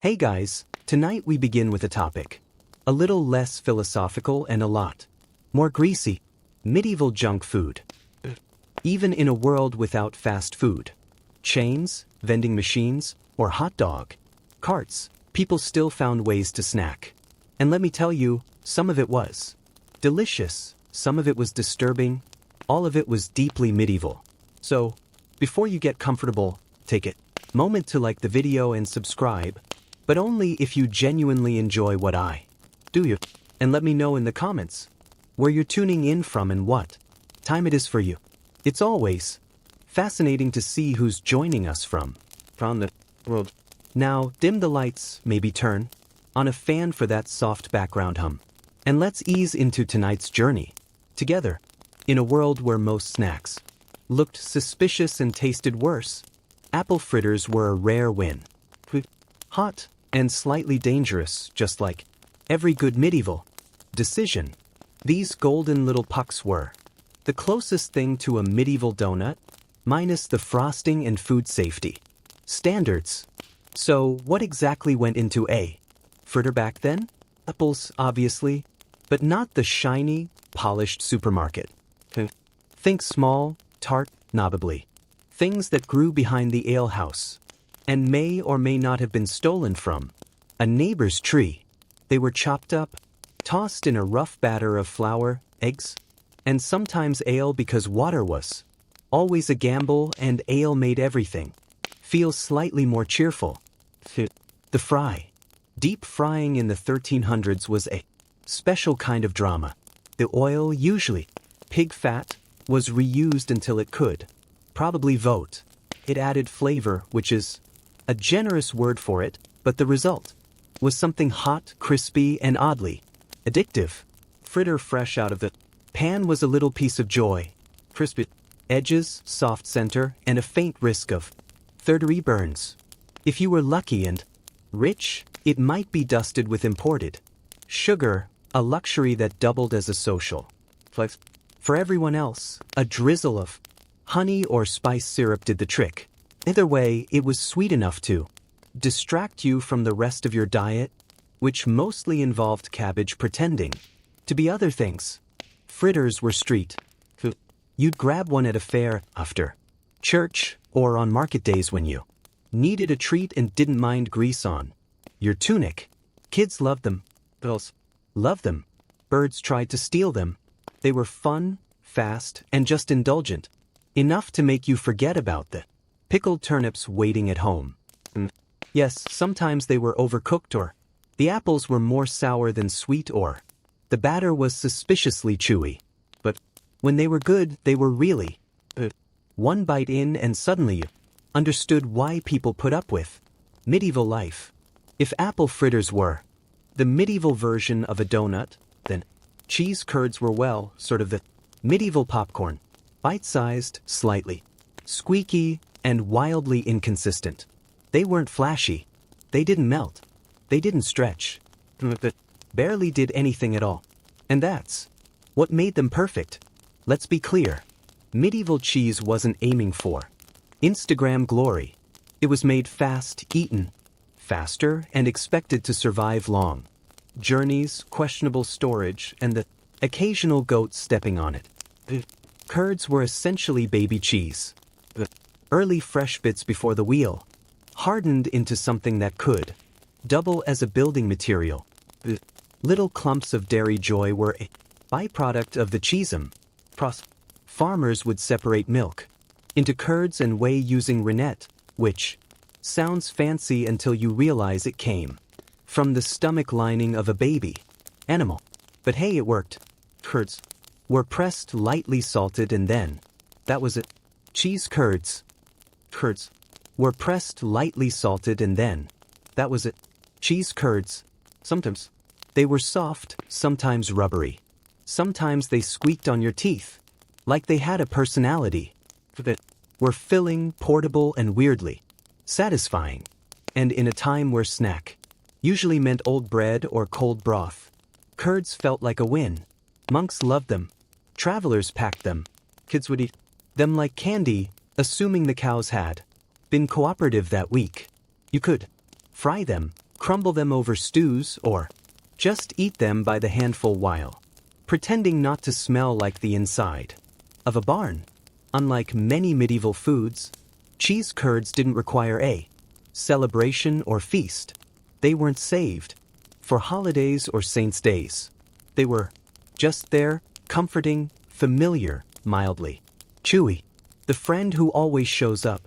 Hey guys, tonight we begin with a topic. A little less philosophical and a lot more greasy. Medieval junk food. Even in a world without fast food chains, vending machines, or hot dog carts, people still found ways to snack. And let me tell you, some of it was delicious, some of it was disturbing, all of it was deeply medieval. So, before you get comfortable, take a moment to like the video and subscribe, but only if you genuinely enjoy what I do. And let me know in the comments where you're tuning in from and what time it is for you. It's always fascinating to see who's joining us from the world. Now, dim the lights, maybe turn on a fan for that soft background hum. And let's ease into tonight's journey together. In a world where most snacks looked suspicious and tasted worse, apple fritters were a rare win. Hot and slightly dangerous, just like every good medieval decision. These golden little pucks were the closest thing to a medieval donut, minus the frosting and food safety standards. So, what exactly went into a fritter back then? Apples, obviously, but not the shiny, polished supermarket. Think small, tart, knobbly things that grew behind the alehouse and may or may not have been stolen from a neighbor's tree. They were chopped up, tossed in a rough batter of flour, eggs, and sometimes ale because water was always a gamble, and ale made everything feel slightly more cheerful. The fry. Deep frying in the 1300s was a special kind of drama. The oil, usually pig fat, was reused until it could probably vote. It added flavor, which is a generous word for it, but the result was something hot, crispy, and oddly addictive. Fritter fresh out of the pan was a little piece of joy. Crispy edges, soft center, and a faint risk of third-degree burns. If you were lucky and rich, it might be dusted with imported sugar, a luxury that doubled as a social flex. For everyone else, a drizzle of honey or spice syrup did the trick. Either way, it was sweet enough to distract you from the rest of your diet, which mostly involved cabbage pretending to be other things. Fritters were street food. You'd grab one at a fair, after church, or on market days when you needed a treat and didn't mind grease on your tunic. Kids loved them. Girls loved them. Birds tried to steal them. They were fun, fast, and just indulgent. Enough to make you forget about the pickled turnips waiting at home. Yes, sometimes they were overcooked, or the apples were more sour than sweet, or the batter was suspiciously chewy. But when they were good, they were really good. One bite in and suddenly you understood why people put up with medieval life. If apple fritters were the medieval version of a donut, then cheese curds were, well, sort of the medieval popcorn. Bite-sized, slightly squeaky, and wildly inconsistent. They weren't flashy. They didn't melt. They didn't stretch. But barely did anything at all. And that's what made them perfect. Let's be clear. Medieval cheese wasn't aiming for Instagram glory. It was made fast, eaten faster, and expected to survive long journeys, questionable storage, and the occasional goat stepping on it. Curds were essentially baby cheese. The early fresh bits before the wheel hardened into something that could double as a building material. The little clumps of dairy joy were a byproduct of the cheesem process. Farmers would separate milk into curds and whey using rennet, which sounds fancy until you realize it came from the stomach lining of a baby animal. But hey, it worked. Curds were pressed, lightly salted, and then that was it. Cheese curds. Curds were pressed, lightly salted, and then that was it. Cheese curds. Sometimes they were soft, sometimes rubbery. Sometimes they squeaked on your teeth, like they had a personality. That were filling, portable, and weirdly satisfying. And in a time where snack usually meant old bread or cold broth, curds felt like a win. Monks loved them. Travelers packed them. Kids would eat them like candy, assuming the cows had been cooperative that week. You could fry them, crumble them over stews, or just eat them by the handful while pretending not to smell like the inside of a barn. Unlike many medieval foods, cheese curds didn't require a celebration or feast. They weren't saved for holidays or saints' days. They were just there, comforting, familiar, mildly chewy. The friend who always shows up,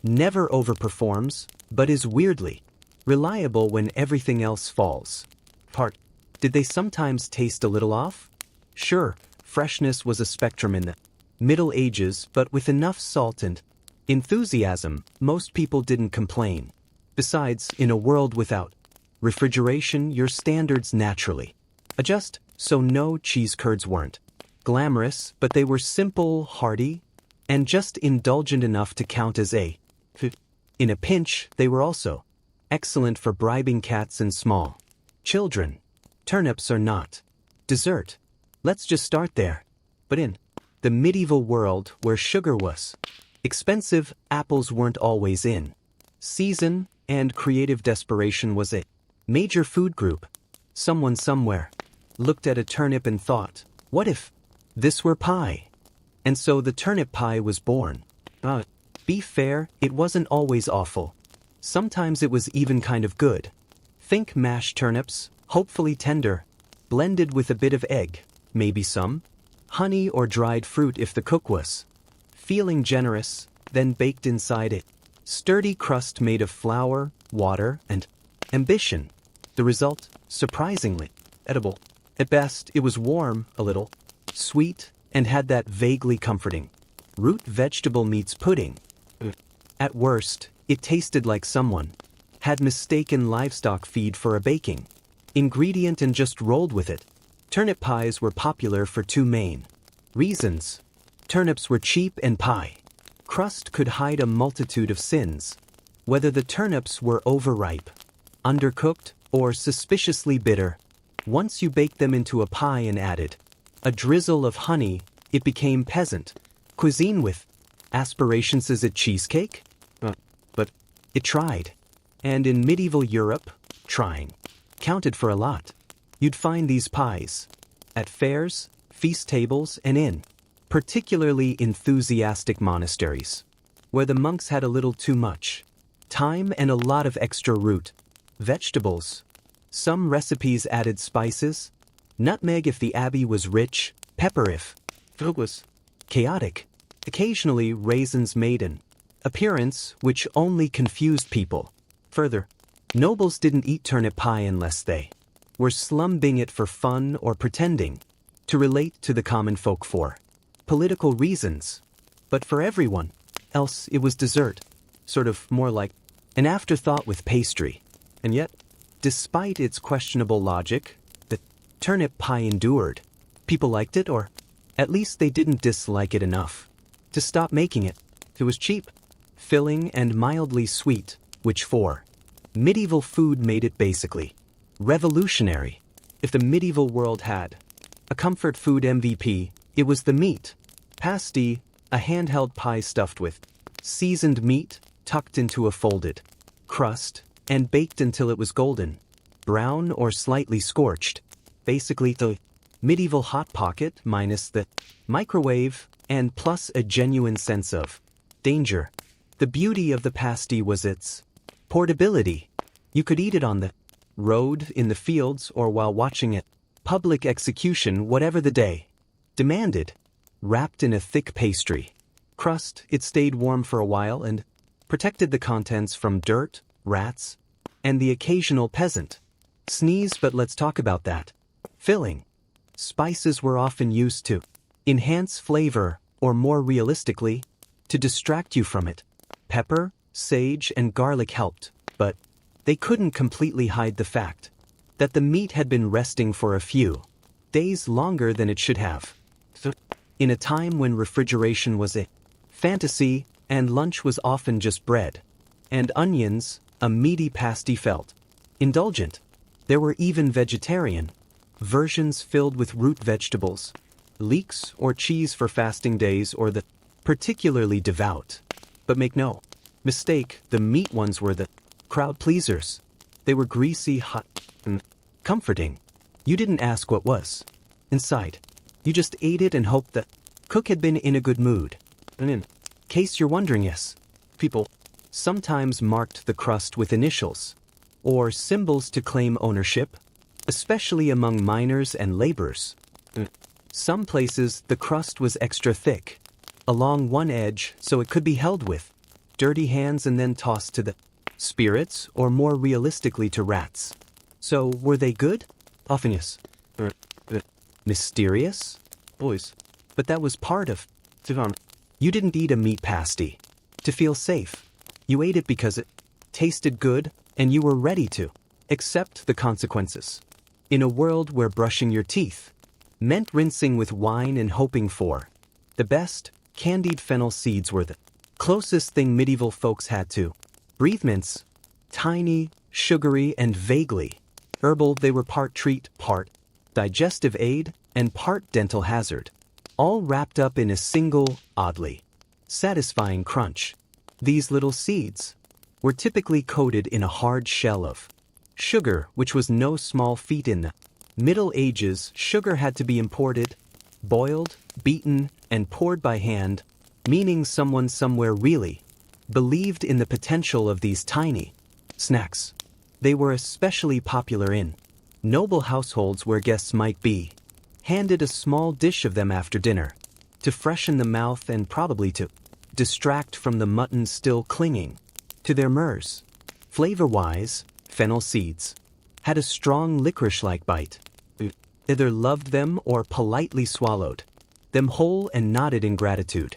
never overperforms, but is weirdly reliable when everything else falls apart. Did they sometimes taste a little off? Sure, freshness was a spectrum in the Middle Ages, but with enough salt and enthusiasm, most people didn't complain. Besides, in a world without refrigeration, your standards naturally adjust, so no, cheese curds weren't glamorous, but they were simple, hearty, and just indulgent enough to count as a food. In a pinch, they were also excellent for bribing cats and small children. Turnips are not dessert. Let's just start there. But in the medieval world where sugar was expensive, apples weren't always in season, and creative desperation was a major food group. Someone somewhere looked at a turnip and thought, what if this were pie? And so the turnip pie was born. Be fair, it wasn't always awful. Sometimes it was even kind of good. Think mashed turnips, hopefully tender, blended with a bit of egg, maybe some honey or dried fruit if the cook was feeling generous, then baked inside a sturdy crust made of flour, water, and ambition. The result, surprisingly edible. At best, it was warm, a little sweet, and had that vaguely comforting root vegetable meets pudding. At worst, it tasted like someone had mistaken livestock feed for a baking ingredient and just rolled with it. Turnip pies were popular for two main reasons. Turnips were cheap and pie crust could hide a multitude of sins. Whether the turnips were overripe, undercooked, or suspiciously bitter, once you baked them into a pie and added a drizzle of honey, it became peasant cuisine with aspirations. Is it cheesecake? But it tried. And in medieval Europe, trying counted for a lot. You'd find these pies at fairs, feast tables, and in particularly enthusiastic monasteries, where the monks had a little too much time and a lot of extra root vegetables. Some recipes added spices, nutmeg if the abbey was rich, pepper if it was chaotic, occasionally raisins made an appearance, which only confused people further. Nobles didn't eat turnip pie unless they were slumbing it for fun or pretending to relate to the common folk for political reasons. But for everyone else, it was dessert, sort of more like an afterthought with pastry. And yet, despite its questionable logic, the turnip pie endured. People liked it, or at least they didn't dislike it enough to stop making it. It was cheap, filling, and mildly sweet, which for medieval food made it basically revolutionary. If the medieval world had a comfort food MVP, it was the meat pasty, a handheld pie stuffed with seasoned meat tucked into a folded crust and baked until it was golden brown or slightly scorched. Basically the medieval hot pocket minus the microwave and plus a genuine sense of danger. The beauty of the pasty was its portability. You could eat it on the road, in the fields, or while watching it public execution, whatever the day demanded. Wrapped in a thick pastry crust, it stayed warm for a while and protected the contents from dirt, rats, and the occasional peasant sneeze. But let's talk about that filling. Spices were often used to enhance flavor, or more realistically, to distract you from it. Pepper, sage, and garlic helped, but they couldn't completely hide the fact that the meat had been resting for a few days longer than it should have. In a time when refrigeration was a fantasy and lunch was often just bread and onions, a meaty pasty felt indulgent. There were even vegetarian versions filled with root vegetables, leeks or cheese for fasting days or the particularly devout. But make no mistake, the meat ones were the crowd pleasers. They were greasy, hot, and comforting. You didn't ask what was inside. You just ate it and hoped the cook had been in a good mood. And in case you're wondering, yes, people sometimes marked the crust with initials or symbols to claim ownership, especially among miners and laborers. Some places the crust was extra thick, along one edge so it could be held with dirty hands and then tossed to the spirits, or more realistically to rats. So were they good? Often yes. Mysterious? Boys. But that was part of Tivan. You didn't eat a meat pasty to feel safe. You ate it because it tasted good and you were ready to accept the consequences. In a world where brushing your teeth meant rinsing with wine and hoping for the best, candied fennel seeds were the closest thing medieval folks had to breathe mints. Tiny, sugary, and vaguely herbal, they were part treat, part digestive aid, and part dental hazard, all wrapped up in a single, oddly satisfying crunch. These little seeds were typically coated in a hard shell of sugar, which was no small feat in the Middle Ages. Sugar had to be imported, boiled, beaten, and poured by hand, meaning someone somewhere really believed in the potential of these tiny snacks. They were especially popular in noble households where guests might be handed a small dish of them after dinner to freshen the mouth and probably to distract from the mutton still clinging to their murs. Flavor-wise, fennel seeds had a strong licorice-like bite. Either loved them or politely swallowed them whole and nodded in gratitude.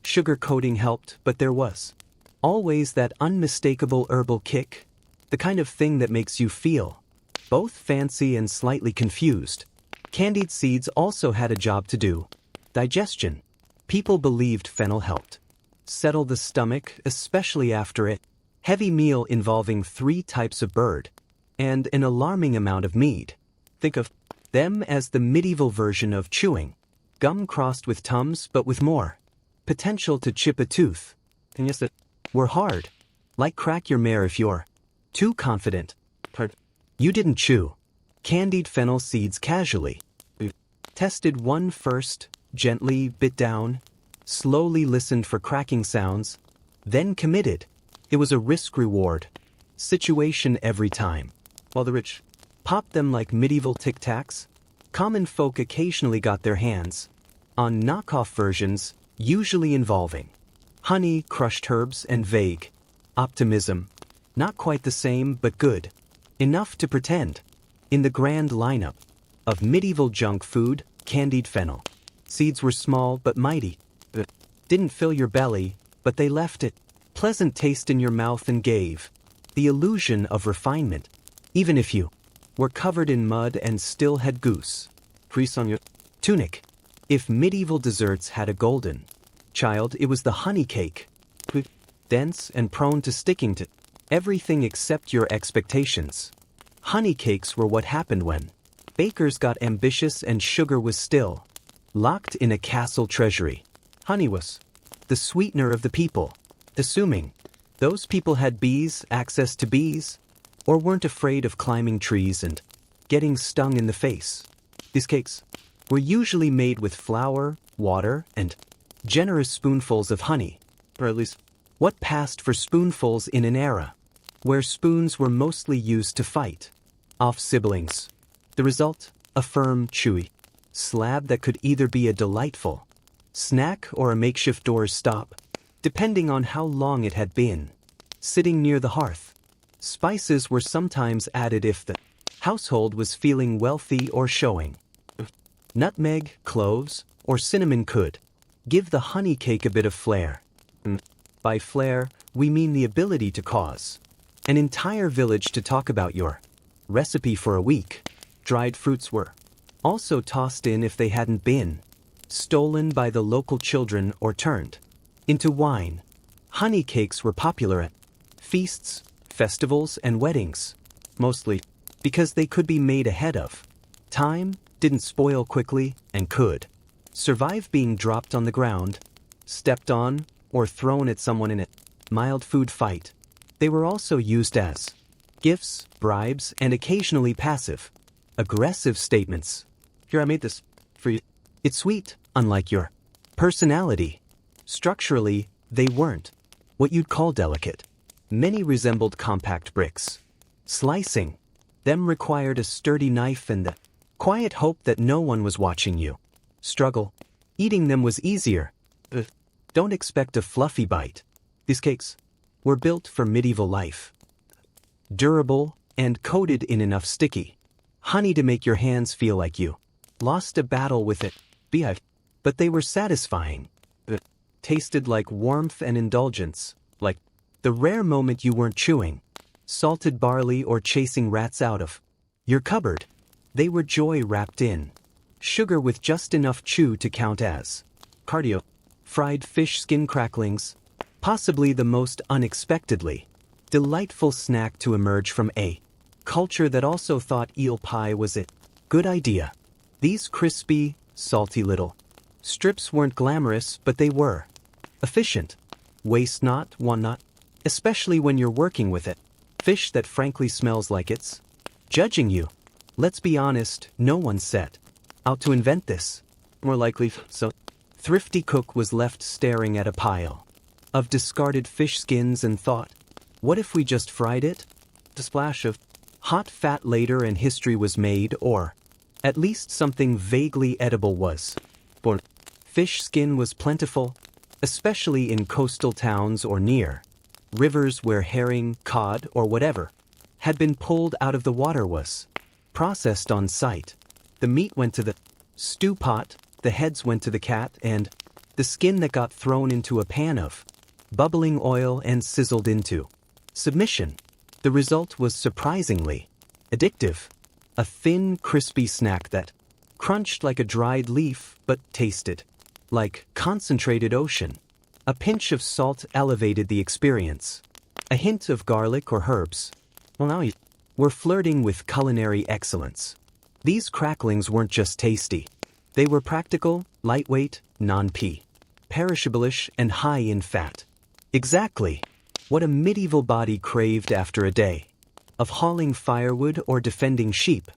Sugar coating helped, but there was always that unmistakable herbal kick, the kind of thing that makes you feel both fancy and slightly confused. Candied seeds also had a job to do. Digestion. People believed fennel helped settle the stomach, especially after a heavy meal involving 3 types of bird and an alarming amount of mead. Think of them as the medieval version of chewing gum crossed with Tums, but with more potential to chip a tooth. And yes, that were hard. Like crack your mare if you're too confident. You didn't chew candied fennel seeds casually. Tested one first, gently bit down, slowly listened for cracking sounds, then committed. It was a risk-reward situation every time. While the rich popped them like medieval tic-tacs, common folk occasionally got their hands on knockoff versions, usually involving honey, crushed herbs, and vague optimism. Not quite the same, but good enough to pretend. In the grand lineup of medieval junk food, candied fennel seeds were small but mighty. Didn't fill your belly, but they left it pleasant taste in your mouth and gave the illusion of refinement, even if you were covered in mud and still had goose grease on your tunic. If medieval desserts had a golden child, it was the honey cake, dense and prone to sticking to everything except your expectations. Honey cakes were what happened when bakers got ambitious and sugar was still locked in a castle treasury. Honey was the sweetener of the people, assuming those people had bees, access to bees, or weren't afraid of climbing trees and getting stung in the face. These cakes were usually made with flour, water, and generous spoonfuls of honey, or at least what passed for spoonfuls in an era where spoons were mostly used to fight off siblings. The result? A firm, chewy slab that could either be a delightful snack or a makeshift doorstop, depending on how long it had been sitting near the hearth. Spices were sometimes added if the household was feeling wealthy or showing. Nutmeg, cloves, or cinnamon could give the honey cake a bit of flair. By flair, we mean the ability to cause an entire village to talk about your recipe for a week. Dried fruits were also tossed in if they hadn't been stolen by the local children or turned into wine. Honey cakes were popular at feasts, festivals, and weddings, mostly because they could be made ahead of time, didn't spoil quickly, and could survive being dropped on the ground, stepped on, or thrown at someone in a mild food fight. They were also used as Gifts, bribes, and occasionally passive, aggressive statements. Here, I made this for you. It's sweet, unlike your personality. Structurally, they weren't what you'd call delicate. Many resembled compact bricks. Slicing them required a sturdy knife and the quiet hope that no one was watching you. Struggle. Eating them was easier. Don't expect a fluffy bite. These cakes were built for medieval life. Durable and coated in enough sticky honey to make your hands feel like you lost a battle with it. But they were satisfying. Tasted like warmth and indulgence, like the rare moment you weren't chewing salted barley or chasing rats out of your cupboard. They were joy wrapped in sugar with just enough chew to count as cardio. Fried fish skin cracklings, possibly the most unexpectedly delightful snack to emerge from a culture that also thought eel pie was a good idea. These crispy, salty little strips weren't glamorous, but they were efficient. Waste not, want not, especially when you're working with it. Fish that frankly smells like it's judging you. Let's be honest, no one set out to invent this. More likely, so thrifty cook was left staring at a pile of discarded fish skins and thought, what if we just fried it? A splash of hot fat later and history was made, or at least something vaguely edible was born. Fish skin was plentiful, especially in coastal towns or near rivers where herring, cod, or whatever had been pulled out of the water was processed on site. The meat went to the stew pot, the heads went to the cat, and the skin that got thrown into a pan of bubbling oil and sizzled into submission. The result was surprisingly addictive. A thin, crispy snack that crunched like a dried leaf but tasted like concentrated ocean. A pinch of salt elevated the experience. A hint of garlic or herbs. Well, now we're flirting with culinary excellence. These cracklings weren't just tasty. They were practical, lightweight, perishable-ish, and high in fat. Exactly what a medieval body craved after a day of hauling firewood or defending sheep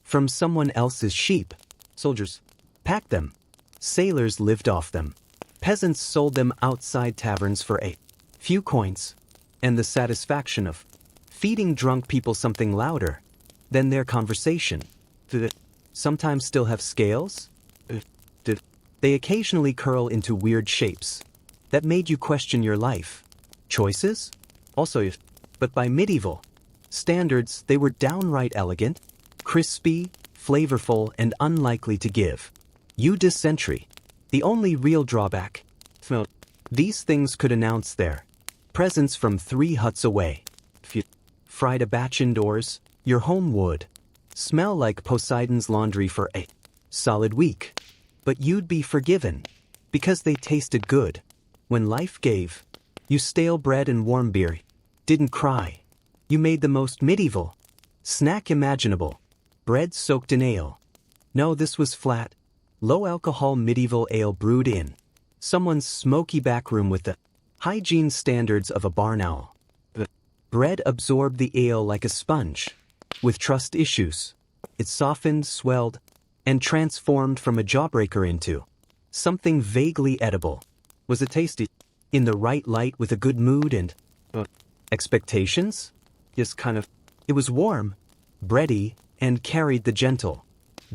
from someone else's sheep. Soldiers packed them. Sailors lived off them. Peasants sold them outside taverns for a few coins, and the satisfaction of feeding drunk people something louder than their conversation. Did it sometimes still have scales? Did they occasionally curl into weird shapes that made you question your life choices? Also, but by medieval standards, they were downright elegant, crispy, flavorful, and unlikely to give you dysentery. The only real drawback, these things could announce their presence from 3 huts away. If you fried a batch indoors, your home would smell like Poseidon's laundry for a solid week. But you'd be forgiven, because they tasted good. When life gave you stale bread and warm beer, didn't cry. You made the most medieval snack imaginable. Bread soaked in ale. No, this was flat, low-alcohol medieval ale brewed in someone's smoky backroom with the hygiene standards of a barn owl. The bread absorbed the ale like a sponge. With trust issues, it softened, swelled, and transformed from a jawbreaker into something vaguely edible. Was it tasty? In the right light with a good mood and expectations? Yes, kind of. It was warm, bready, and carried the gentle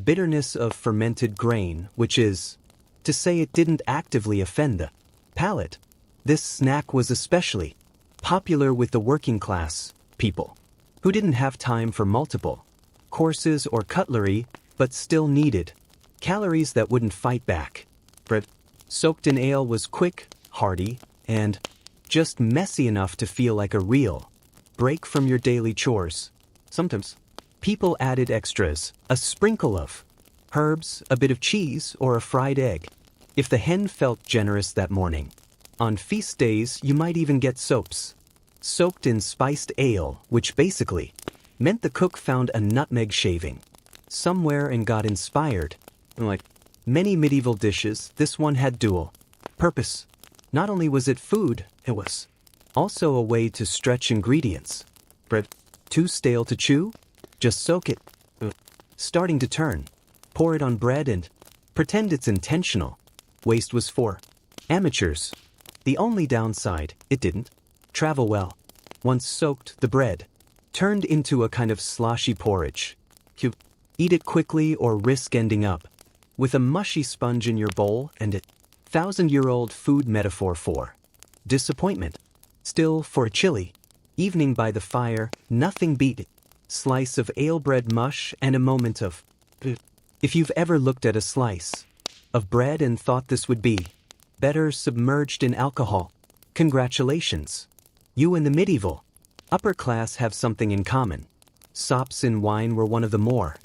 bitterness of fermented grain, which is to say it didn't actively offend the palate. This snack was especially popular with the working class people who didn't have time for multiple courses or cutlery but still needed calories that wouldn't fight back. Bread soaked in ale was quick, hearty, and just messy enough to feel like a real break from your daily chores. Sometimes people added extras, a sprinkle of herbs, a bit of cheese, or a fried egg, if the hen felt generous that morning. On feast days, you might even get soaps, soaked in spiced ale, which basically meant the cook found a nutmeg shaving somewhere and got inspired. Like many medieval dishes, this one had dual purpose. Not only was it food, it was also a way to stretch ingredients. Bread Too stale to chew? Just soak it. Starting to turn. Pour it on bread and pretend it's intentional. Waste was for amateurs. The only downside, it didn't travel well. Once soaked, the bread turned into a kind of sloshy porridge. You eat it quickly or risk ending up with a mushy sponge in your bowl and a 1,000-year-old food metaphor for disappointment. Still, for a chilly evening by the fire, nothing beat it. Slice of ale bread mush and a moment of if you've ever looked at a slice of bread and thought this would be better submerged in alcohol, congratulations. You and the medieval upper class have something in common. Sops in wine were one of the more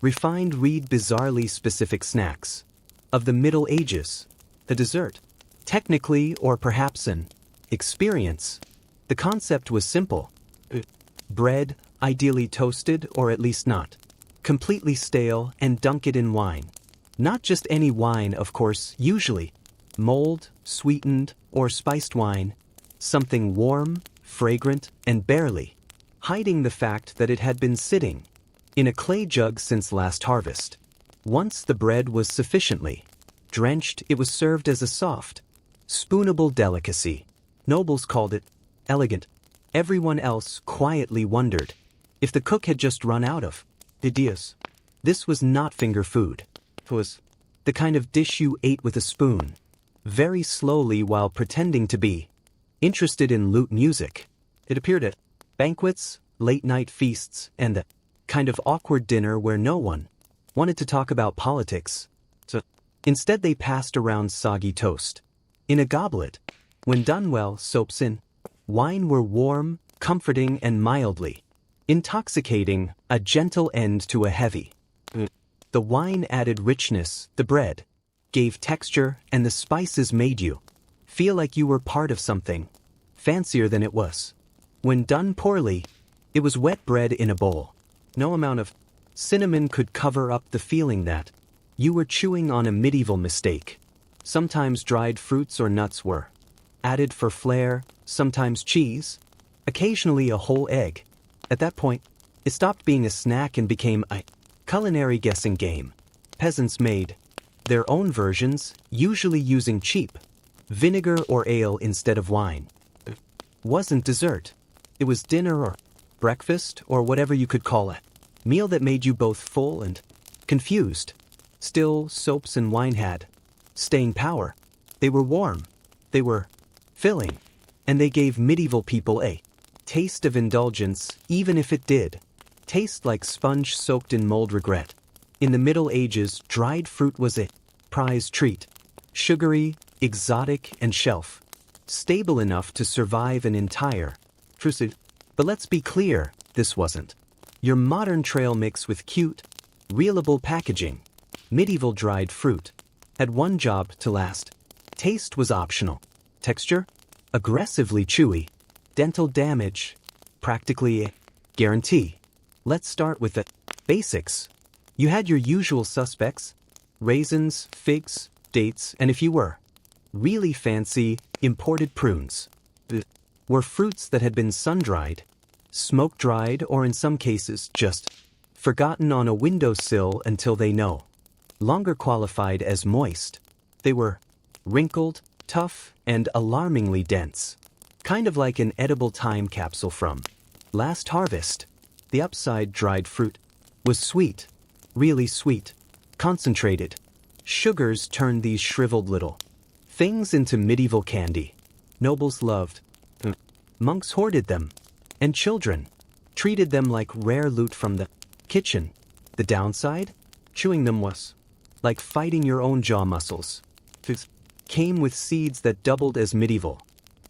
refined, bizarrely specific snacks of the Middle Ages. The dessert, technically or perhaps an experience. The concept was simple. Bread, ideally toasted or at least not completely stale, and dunk it in wine. Not just any wine, of course, usually mulled, sweetened, or spiced wine. Something warm, fragrant, and barely hiding the fact that it had been sitting in a clay jug since last harvest. Once the bread was sufficiently drenched, it was served as a soft, spoonable delicacy. Nobles called it elegant. Everyone else quietly wondered if the cook had just run out of ideas. This was not finger food. It was the kind of dish you ate with a spoon, very slowly while pretending to be interested in lute music. It appeared at banquets, late-night feasts, and the kind of awkward dinner where no one wanted to talk about politics. So instead they passed around soggy toast in a goblet. When done well, soaps in wine were warm, comforting, and mildly intoxicating, a gentle end to a heavy. The wine added richness, the bread gave texture, and the spices made you feel like you were part of something fancier than it was. When done poorly, it was wet bread in a bowl. No amount of cinnamon could cover up the feeling that you were chewing on a medieval mistake. Sometimes dried fruits or nuts were added for flair, sometimes cheese, occasionally a whole egg. At that point, it stopped being a snack and became a culinary guessing game. Peasants made their own versions, usually using cheap vinegar or ale instead of wine. It wasn't dessert. It was dinner or breakfast or whatever you could call it. Meal that made you both full and confused. Still, soaps and wine had staying power. They were warm. They were filling. And they gave medieval people a taste of indulgence, even if it did taste like sponge soaked in mold. Regret. In the Middle Ages, dried fruit was a prized treat. Sugary, exotic, and shelf stable enough to survive an entire crusade. But let's be clear, this wasn't your modern trail mix with cute, reelable packaging. Medieval dried fruit had one job to last. Taste was optional. Texture? Aggressively chewy. Dental damage? Practically a guarantee. Let's start with the basics. You had your usual suspects: raisins, figs, dates, and if you were really fancy, imported prunes. Were fruits that had been sun-dried, smoke-dried, or in some cases just forgotten on a windowsill until they no longer qualified as moist. They were wrinkled, tough, and alarmingly dense. Kind of like an edible time capsule from last harvest. The upside dried fruit was sweet, really sweet, concentrated. Sugars turned these shriveled little things into medieval candy. Nobles loved. Monks hoarded them. And children treated them like rare loot from the kitchen. The downside? Chewing them was like fighting your own jaw muscles. It came with seeds that doubled as medieval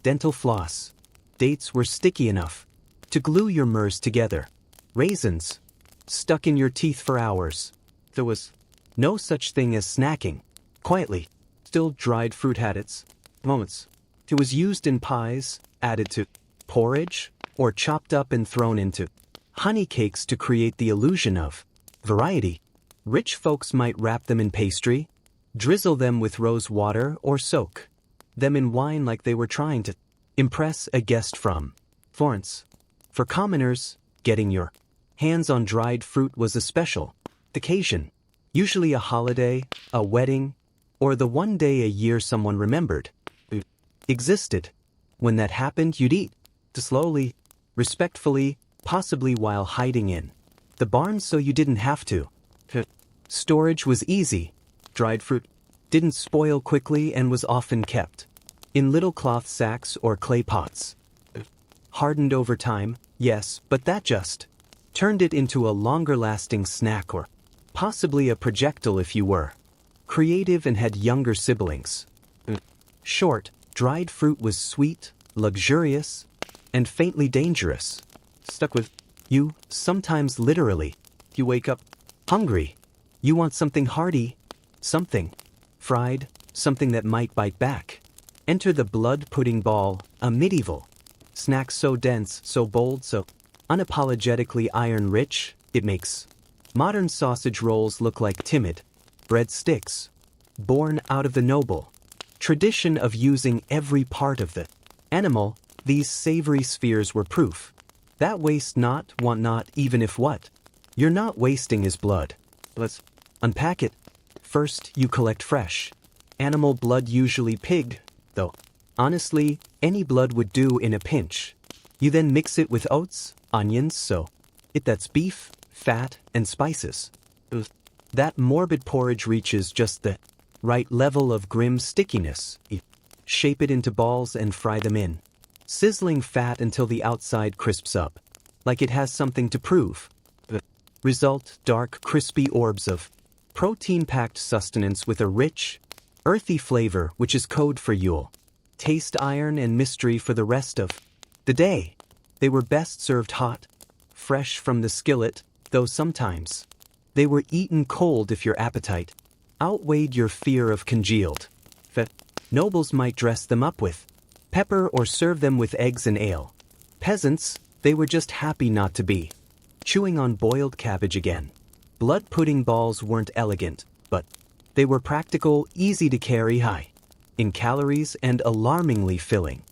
dental floss. Dates were sticky enough to glue your murs together. Raisins stuck in your teeth for hours. There was no such thing as snacking. Quietly, still dried fruit had its moments. It was used in pies, added to porridge, or chopped up and thrown into honey cakes to create the illusion of variety. Rich folks might wrap them in pastry, drizzle them with rose water, or soak them in wine like they were trying to impress a guest from Florence. For commoners, getting your hands on dried fruit was a special occasion. Usually a holiday, a wedding, or the one day a year someone remembered existed. When that happened, you'd eat slowly, respectfully, possibly while hiding in the barn so you didn't have to. Storage was easy. Dried fruit didn't spoil quickly and was often kept in little cloth sacks or clay pots. Hardened over time, yes, but that just turned it into a longer-lasting snack or possibly a projectile if you were creative and had younger siblings. Short, dried fruit was sweet, luxurious, and faintly dangerous. Stuck with you, sometimes literally. You wake up hungry. You want something hearty, something fried, something that might bite back. Enter the blood pudding ball, a medieval snack so dense, so bold, so unapologetically iron-rich, it makes modern sausage rolls look like timid bread sticks, born out of the noble tradition of using every part of the animal. These savory spheres were proof that waste not, want not, even if what you're not wasting is blood. Let's unpack it. First, you collect fresh animal blood, usually pig, though honestly, any blood would do in a pinch. You then mix it with oats, onions, so that's beef, fat, and spices. That morbid porridge reaches just the right level of grim stickiness. You shape it into balls and fry them in sizzling fat until the outside crisps up, like it has something to prove. The result, dark, crispy orbs of protein-packed sustenance with a rich, earthy flavor which is code for Yule. Taste, iron, and mystery for the rest of the day. They were best served hot, fresh from the skillet, though sometimes they were eaten cold if your appetite outweighed your fear of congealed fat. Nobles might dress them up with pepper or serve them with eggs and ale. Peasants, they were just happy not to be chewing on boiled cabbage again. Blood pudding balls weren't elegant, but they were practical, easy to carry, high in calories, and alarmingly filling.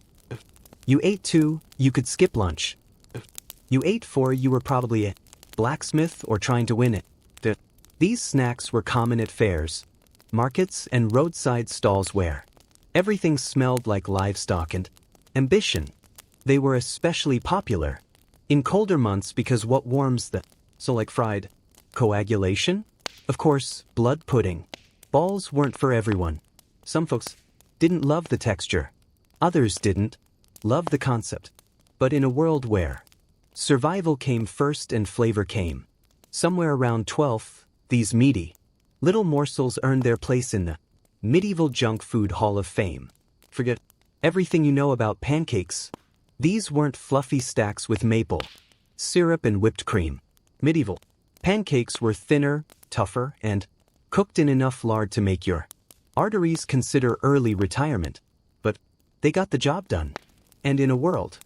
You ate 2, you could skip lunch. You ate 4, you were probably a blacksmith or trying to win it. These snacks were common at fairs, markets, and roadside stalls where everything smelled like livestock and ambition. They were especially popular in colder months because what warms the so like fried coagulation? Of course, blood pudding balls weren't for everyone. Some folks didn't love the texture. Others didn't love the concept. But in a world where survival came first and flavor came somewhere around 12th, these meaty little morsels earned their place in the medieval junk food hall of fame. Forget everything you know about pancakes. These weren't fluffy stacks with maple syrup and whipped cream. Medieval pancakes were thinner, tougher, and cooked in enough lard to make your arteries consider early retirement. But they got the job done. And in a world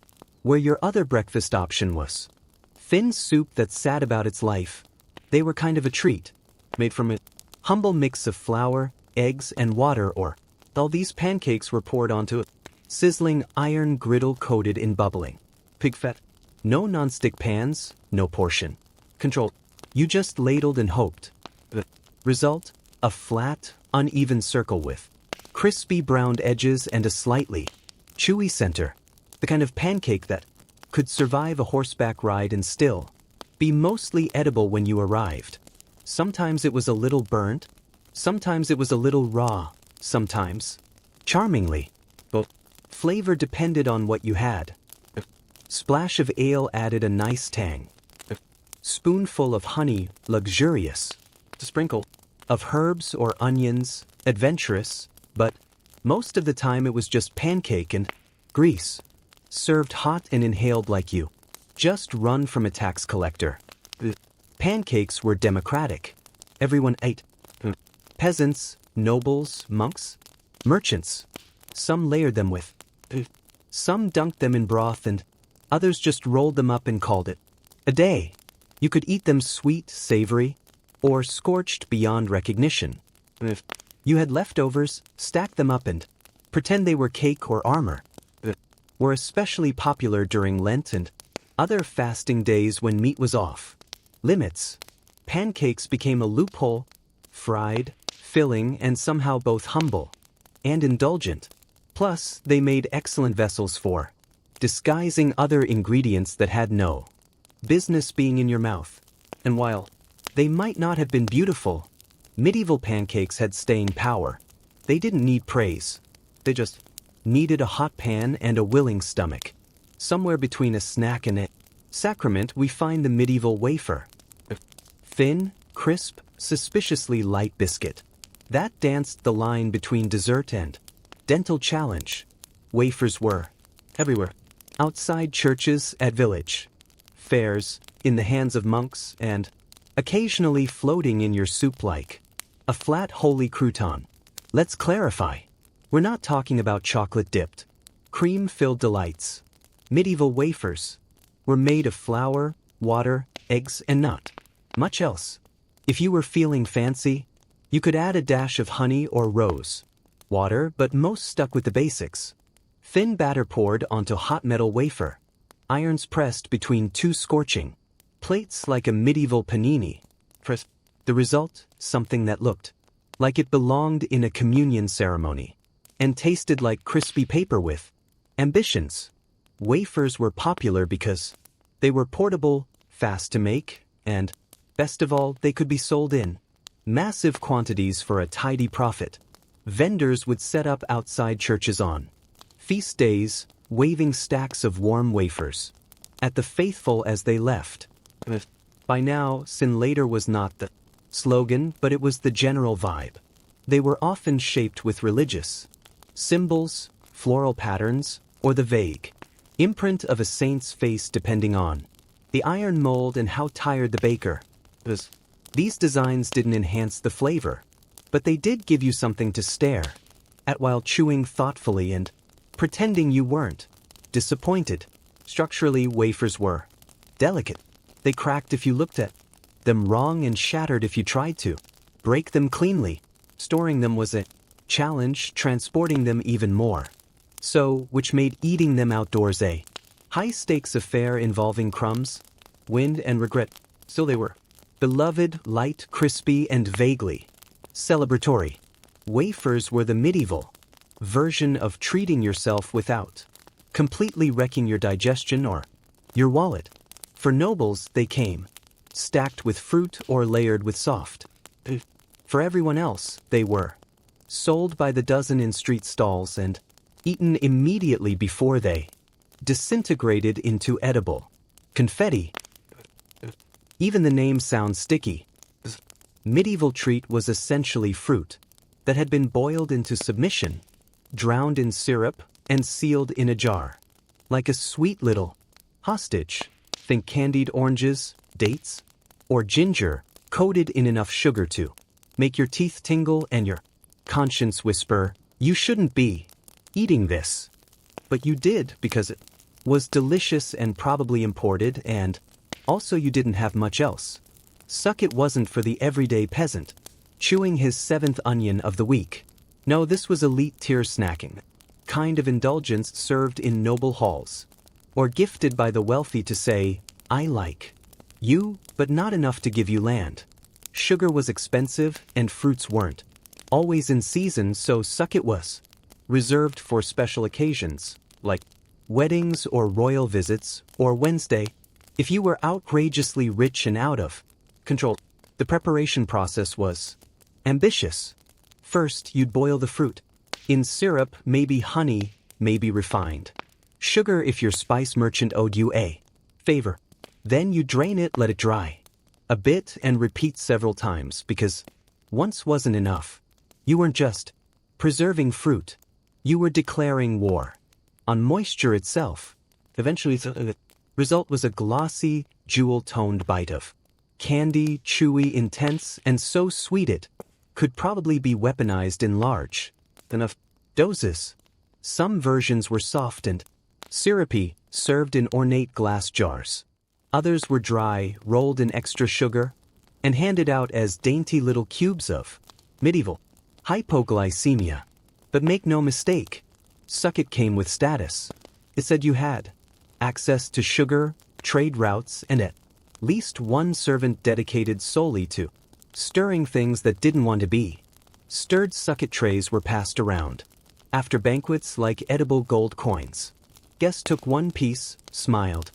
where your other breakfast option was thin soup that sat about its life, they were kind of a treat, made from a humble mix of flour, eggs, and water, or all these pancakes were poured onto a sizzling iron griddle coated in bubbling pig fat. No nonstick pans, no portion control. You just ladled and hoped. The result? A flat, uneven circle with crispy browned edges and a slightly chewy center. The kind of pancake that could survive a horseback ride and still be mostly edible when you arrived. Sometimes it was a little burnt, sometimes it was a little raw, sometimes charmingly. Both flavor depended on what you had. A splash of ale added a nice tang. A spoonful of honey, luxurious. A sprinkle of herbs or onions, adventurous, but most of the time it was just pancake and grease, served hot and inhaled like you just run from a tax collector. The pancakes were democratic. Everyone ate. Peasants, nobles, monks, merchants. Some layered them with. Some dunked them in broth and others just rolled them up and called it a day. You could eat them sweet, savory, or scorched beyond recognition. If you had leftovers, stack them up and pretend they were cake or armor. Were especially popular during Lent and Other fasting days when meat was off limits. Pancakes became a loophole, fried, filling, and somehow both humble and indulgent. Plus, they made excellent vessels for disguising other ingredients that had no business being in your mouth. And while they might not have been beautiful, medieval pancakes had staying power. They didn't need praise. They just needed a hot pan and a willing stomach. Somewhere between a snack and a sacrament, we find the medieval wafer. A thin, crisp, suspiciously light biscuit that danced the line between dessert and dental challenge. Wafers were everywhere. Outside churches, at village fairs, in the hands of monks, and occasionally floating in your soup like a flat holy crouton. Let's clarify. We're not talking about chocolate-dipped, cream-filled delights. Medieval wafers were made of flour, water, eggs, and not much else. If you were feeling fancy, you could add a dash of honey or rose water, but most stuck with the basics. Thin batter poured onto hot metal wafer, irons pressed between two scorching plates like a medieval panini. The result, something that looked like it belonged in a communion ceremony and tasted like crispy paper with ambitions. Wafers were popular because they were portable, fast to make, and, best of all, they could be sold in massive quantities for a tidy profit. Vendors would set up outside churches on feast days, waving stacks of warm wafers at the faithful as they left. By now, sin later was not the slogan, but it was the general vibe. They were often shaped with religious symbols, floral patterns, or the vague imprint of a saint's face depending on the iron mold and how tired the baker was. These designs didn't enhance the flavor, but they did give you something to stare at while chewing thoughtfully and pretending you weren't disappointed. Structurally, wafers were delicate. They cracked if you looked at them wrong and shattered if you tried to break them cleanly. Storing them was a challenge, transporting them even more so, which made eating them outdoors a high-stakes affair involving crumbs, wind, and regret. Still they were beloved, light, crispy, and vaguely celebratory. Wafers were the medieval version of treating yourself without completely wrecking your digestion or your wallet. For nobles, they came stacked with fruit or layered with soft. For everyone else, they were sold by the dozen in street stalls and eaten immediately before they disintegrated into edible confetti. Even the name sounds sticky. Medieval treat was essentially fruit that had been boiled into submission, drowned in syrup, and sealed in a jar. Like a sweet little hostage. Think candied oranges, dates, or ginger coated in enough sugar to make your teeth tingle and your conscience whisper, "You shouldn't be eating this." But you did because it was delicious and probably imported, and also you didn't have much else. Suck it wasn't for the everyday peasant chewing his 7th onion of the week. No, this was elite tier snacking, kind of indulgence served in noble halls, or gifted by the wealthy to say, "I like you, but not enough to give you land." Sugar was expensive and fruits weren't always in season, so suck it was reserved for special occasions, like weddings or royal visits, or Wednesday, if you were outrageously rich and out of control. The preparation process was ambitious. First, you'd boil the fruit in syrup, maybe honey, maybe refined sugar if your spice merchant owed you a favor. Then you drain it, let it dry a bit, and repeat several times, because once wasn't enough. You weren't just preserving fruit, you were declaring war on moisture itself. Eventually, the result was a glossy, jewel-toned bite of candy, chewy, intense, and so sweet it could probably be weaponized in large enough doses. Some versions were soft and syrupy, served in ornate glass jars. Others were dry, rolled in extra sugar, and handed out as dainty little cubes of medieval hypoglycemia. But make no mistake, suck it came with status. It said you had access to sugar, trade routes and at least one servant dedicated solely to stirring things that didn't want to be. Stirred sucket trays were passed around. After banquets like edible gold coins. Guests took one piece, smiled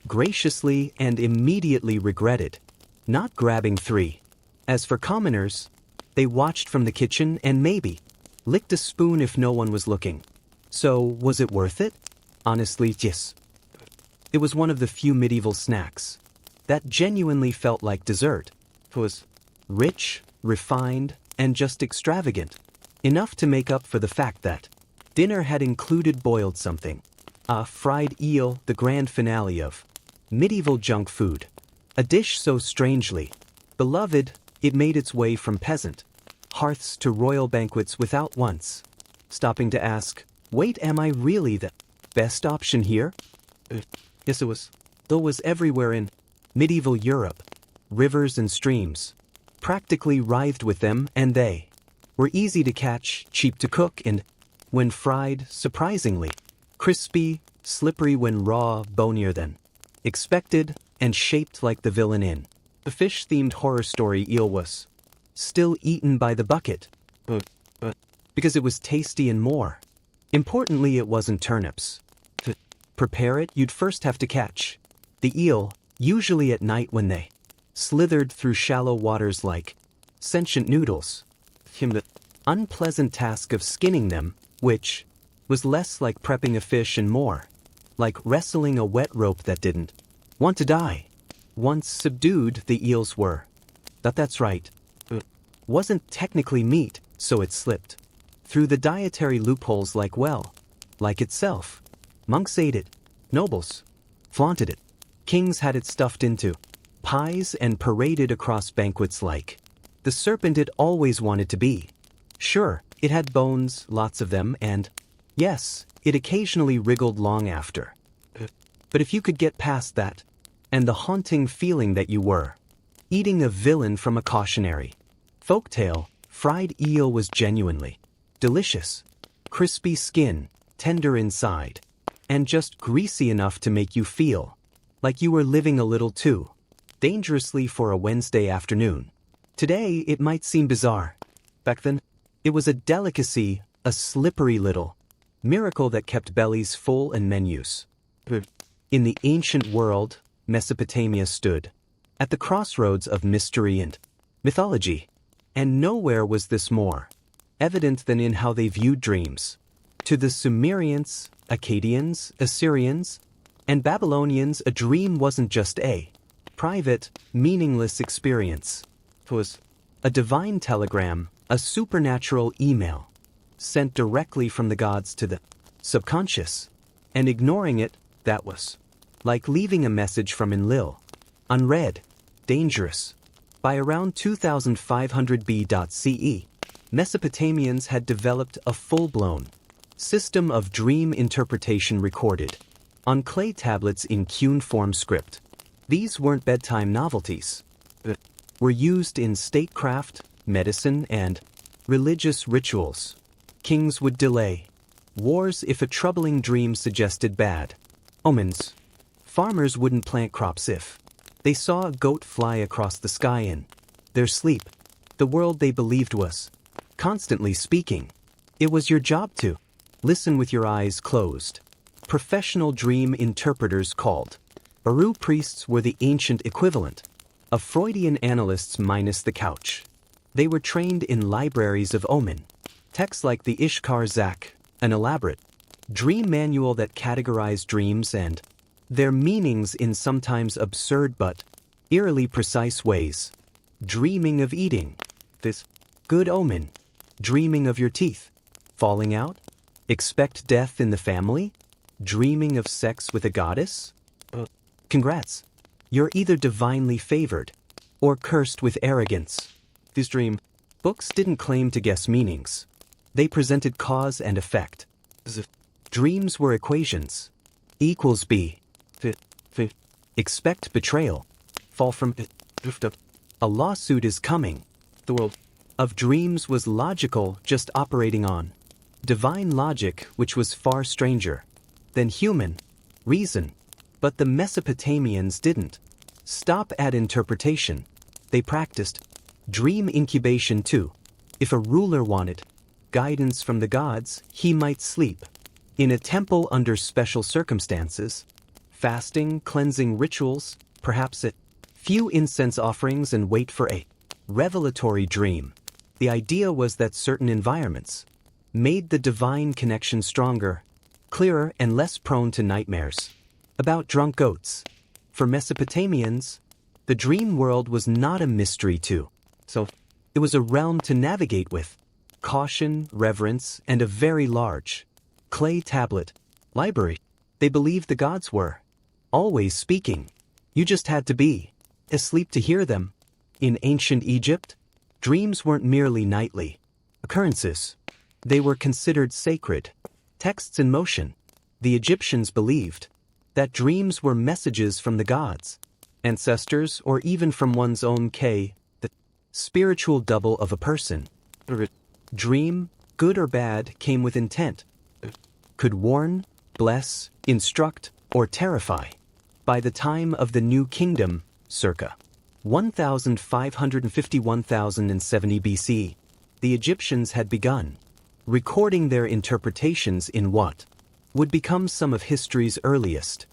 graciously, and immediately regretted not grabbing three. As for commoners, they watched from the kitchen and maybe licked a spoon if no one was looking. So, was it worth it? Honestly, yes. It was one of the few medieval snacks that genuinely felt like dessert. It was rich, refined, and just extravagant. Enough to make up for the fact that dinner had included boiled something. A fried eel, the grand finale of medieval junk food. A dish so strangely beloved, it made its way from peasant hearths to royal banquets without once stopping to ask, wait, am I really the best option here? Yes, it was. Though it was everywhere in medieval Europe. Rivers and streams practically writhed with them, and they were easy to catch, cheap to cook, and, when fried, surprisingly crispy, slippery when raw, bonier than expected, and shaped like the villain in the fish-themed horror story eel was still eaten by the bucket, because it was tasty and more. Importantly, it wasn't turnips. To prepare it, you'd first have to catch the eel, usually at night when they slithered through shallow waters like sentient noodles. The unpleasant task of skinning them, which was less like prepping a fish and more like wrestling a wet rope that didn't want to die. Once subdued, the eels were. That's right. Wasn't technically meat, so it slipped through the dietary loopholes like itself. Monks ate it. Nobles flaunted it. Kings had it stuffed into pies and paraded across banquets like the serpent it always wanted to be. Sure, it had bones, lots of them, and yes, it occasionally wriggled long after. But if you could get past that, and the haunting feeling that you were eating a villain from a cautionary folktale, fried eel was genuinely delicious. Crispy skin, tender inside, and just greasy enough to make you feel like you were living a little too dangerously for a Wednesday afternoon. Today, it might seem bizarre. Back then, it was a delicacy, a slippery little miracle that kept bellies full and menus. In the ancient world, Mesopotamia stood at the crossroads of mystery and mythology, and nowhere was this more evident than in how they viewed dreams. To the Sumerians, Akkadians, Assyrians, and Babylonians, a dream wasn't just a private, meaningless experience. It was a divine telegram, a supernatural email, sent directly from the gods to the subconscious, and ignoring it, that was like leaving a message from Enlil, unread, dangerous. By around 2500 BCE, Mesopotamians had developed a full-blown system of dream interpretation recorded on clay tablets in cuneiform script. These weren't bedtime novelties. Were used in statecraft, medicine, and religious rituals. Kings would delay wars if a troubling dream suggested bad omens. Farmers wouldn't plant crops if they saw a goat fly across the sky in their sleep. The world they believed was constantly speaking. It was your job to listen with your eyes closed. Professional dream interpreters called Baru priests were the ancient equivalent of Freudian analysts minus the couch. They were trained in libraries of omen texts like the Ishkar Zak, an elaborate dream manual that categorized dreams and their meanings in sometimes absurd but eerily precise ways. Dreaming of eating, this good omen. Dreaming of your teeth falling out, expect death in the family. Dreaming of sex with a goddess? Congrats. You're either divinely favored or cursed with arrogance. These dream books didn't claim to guess meanings. They presented cause and effect. Dreams were equations. Equals B. Expect betrayal. Fall from a lawsuit is coming. The world of dreams was logical, just operating on divine logic, which was far stranger than human reason. But the Mesopotamians didn't stop at interpretation. They practiced dream incubation too. If a ruler wanted guidance from the gods, he might sleep in a temple under special circumstances, fasting, cleansing rituals, perhaps a few incense offerings, and wait for a revelatory dream. The idea was that certain environments made the divine connection stronger, clearer, and less prone to nightmares. About drunk goats. For Mesopotamians, the dream world was not a mystery too. So it was a realm to navigate with caution, reverence, and a very large clay tablet library. They believed the gods were always speaking. You just had to be asleep to hear them. In ancient Egypt, dreams weren't merely nightly occurrences. They were considered sacred texts in motion. The Egyptians believed that dreams were messages from the gods, ancestors, or even from one's own the spiritual double of a person. Dream, good or bad, came with intent. Could warn, bless, instruct, or terrify. By the time of the New Kingdom, circa 1550-1070 BC, the Egyptians had begun recording their interpretations in what would become some of history's earliest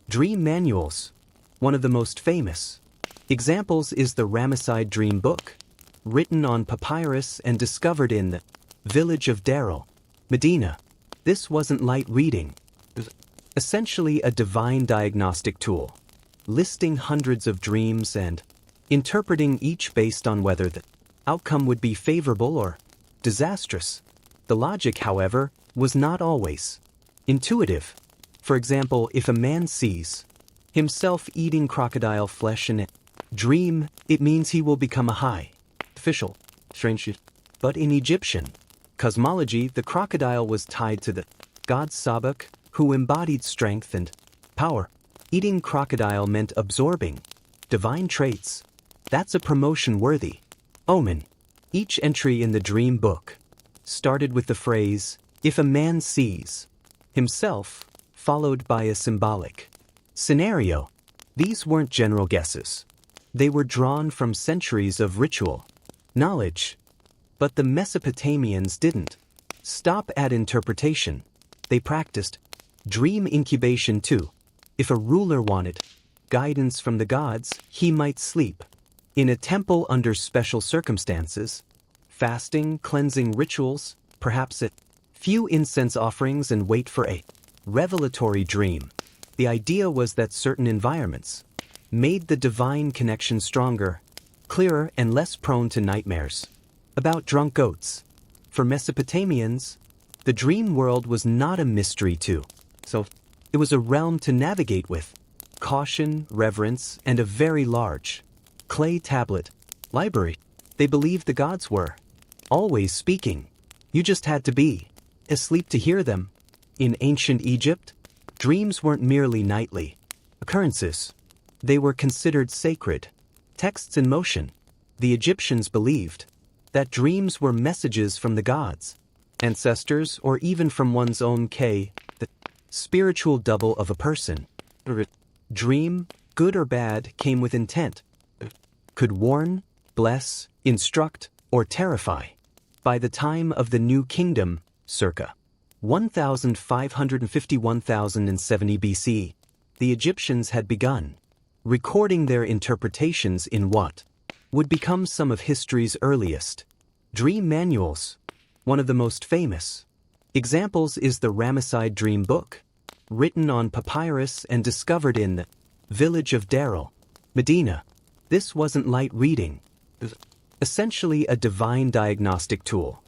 dream manuals. One of the most famous examples is the Ramesside Dream Book, written on papyrus and discovered in the village of Darel, Medina. This wasn't light reading. It was essentially a divine diagnostic tool, listing hundreds of dreams and interpreting each based on whether the outcome would be favorable or disastrous. The logic, however, was not always intuitive. For example, if a man sees himself eating crocodile flesh in a dream, it means he will become a high official. Strange. But in Egyptian cosmology, the crocodile was tied to the god Sabak, who embodied strength and power. Eating crocodile meant absorbing divine traits. That's a promotion-worthy omen. Each entry in the dream book started with the phrase, "If a man sees himself," followed by a symbolic scenario. These weren't general guesses. They were drawn from centuries of ritual knowledge. But the Mesopotamians didn't stop at interpretation. They practiced dream incubation too. If a ruler wanted guidance from the gods, he might sleep in a temple under special circumstances, fasting, cleansing rituals, perhaps a few incense offerings, and wait for a revelatory dream. The idea was that certain environments made the divine connection stronger, clearer, and less prone to nightmares. About drunk goats. For Mesopotamians, the dream world was not a mystery too. So it was a realm to navigate with caution, reverence, and a very large clay tablet library. They believed the gods were always speaking. You just had to be asleep to hear them. In ancient Egypt, dreams weren't merely nightly occurrences. They were considered sacred texts in motion. The Egyptians believed that dreams were messages from the gods, ancestors, or even from one's own the spiritual double of a person. Dream, good or bad, came with intent. Could warn, bless, instruct, or terrify. By the time of the New Kingdom, circa 1550-1070 BC, the Egyptians had begun recording their interpretations in what would become some of history's earliest dream manuals. One of the most famous examples is the Ramesside Dream Book, written on papyrus and discovered in the village of Darel, Medina. This wasn't light reading. It was essentially a divine diagnostic tool,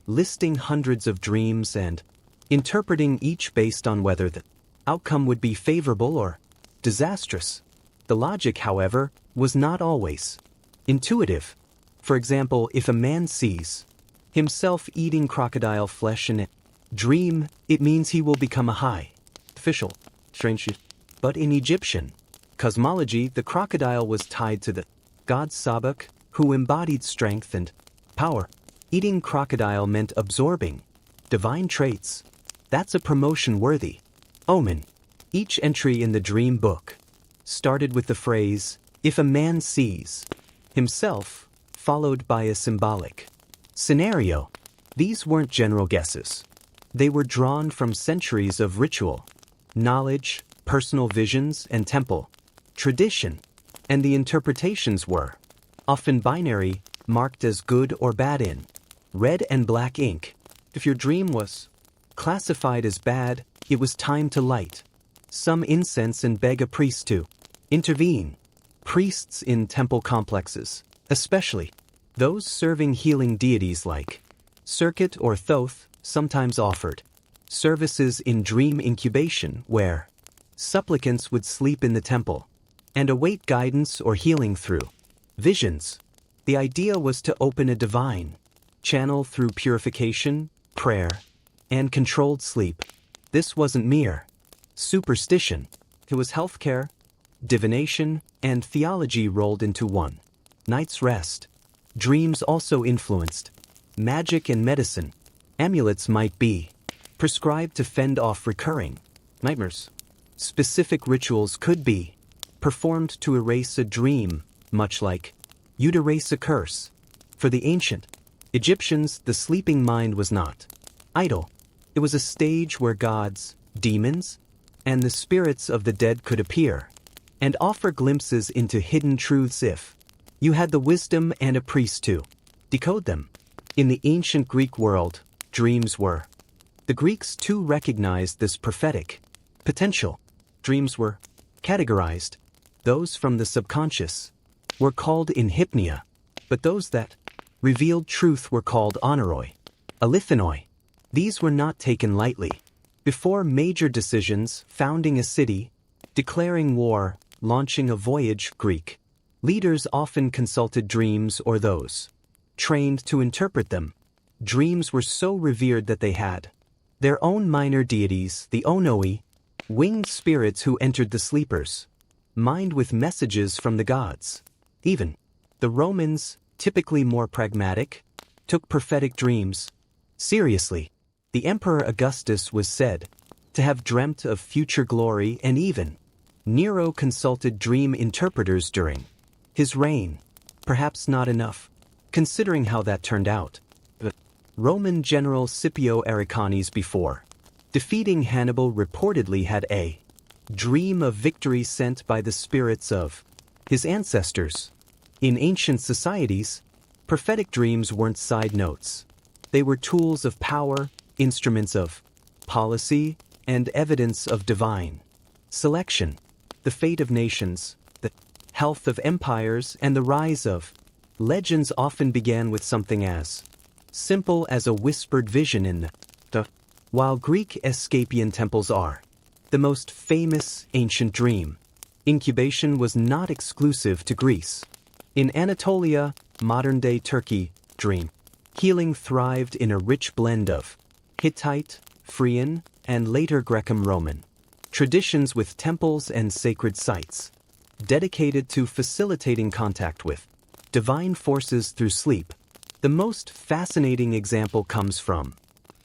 listing hundreds of dreams and interpreting each based on whether the outcome would be favorable or disastrous. The logic, however, was not always intuitive. For example, if a man sees himself eating crocodile flesh in a dream, it means he will become a high official. Strange. But in Egyptian cosmology, the crocodile was tied to the god Sabak, who embodied strength and power. Eating crocodile meant absorbing divine traits. That's a promotion-worthy omen. Each entry in the dream book started with the phrase, "If a man sees," himself, followed by a symbolic scenario. These weren't general guesses. They were drawn from centuries of ritual, knowledge, personal visions, and temple tradition, and the interpretations were often binary, marked as good or bad in red and black ink. If your dream was classified as bad, it was time to light some incense and beg a priest to intervene. Priests in temple complexes, especially those serving healing deities like Circuit or Thoth, sometimes offered services in dream incubation where supplicants would sleep in the temple and await guidance or healing through visions. The idea was to open a divine channel through purification, prayer, and controlled sleep. This wasn't mere superstition. It was healthcare, divination, and theology rolled into one night's rest. Dreams also influenced magic and medicine. Amulets might be prescribed to fend off recurring nightmares. Specific rituals could be performed to erase a dream, much like you'd erase a curse. For the ancient Egyptians, the sleeping mind was not idle. It was a stage where gods, demons, and the spirits of the dead could appear and offer glimpses into hidden truths if you had the wisdom and a priest to decode them. In the ancient Greek world, dreams were. The Greeks too recognized this prophetic potential. Dreams were categorized. Those from the subconscious were called inhypnia, but those that revealed truth were called onoroi, alithanoi. These were not taken lightly. Before major decisions, founding a city, declaring war, launching a voyage, Greek leaders often consulted dreams or those trained to interpret them. Dreams were so revered that they had their own minor deities, the onoi, winged spirits who entered the sleeper's mind with messages from the gods. Even the Romans, typically more pragmatic, took prophetic dreams seriously. The Emperor Augustus was said to have dreamt of future glory, and even Nero consulted dream interpreters during his reign. Perhaps not enough, considering how that turned out. But Roman general Scipio Aricanes, before defeating Hannibal, reportedly had a dream of victory sent by the spirits of his ancestors. In ancient societies, prophetic dreams weren't side notes. They were tools of power, instruments of policy, and evidence of divine selection. The fate of nations, the health of empires, and the rise of legends often began with something as simple as a whispered vision in the while Greek Asclepian temples are the most famous ancient dream incubation was not exclusive to Greece. In Anatolia, modern-day Turkey, dream healing thrived in a rich blend of Hittite, Phrygian, and later Greco-Roman traditions, with temples and sacred sites dedicated to facilitating contact with divine forces through sleep. The most fascinating example comes from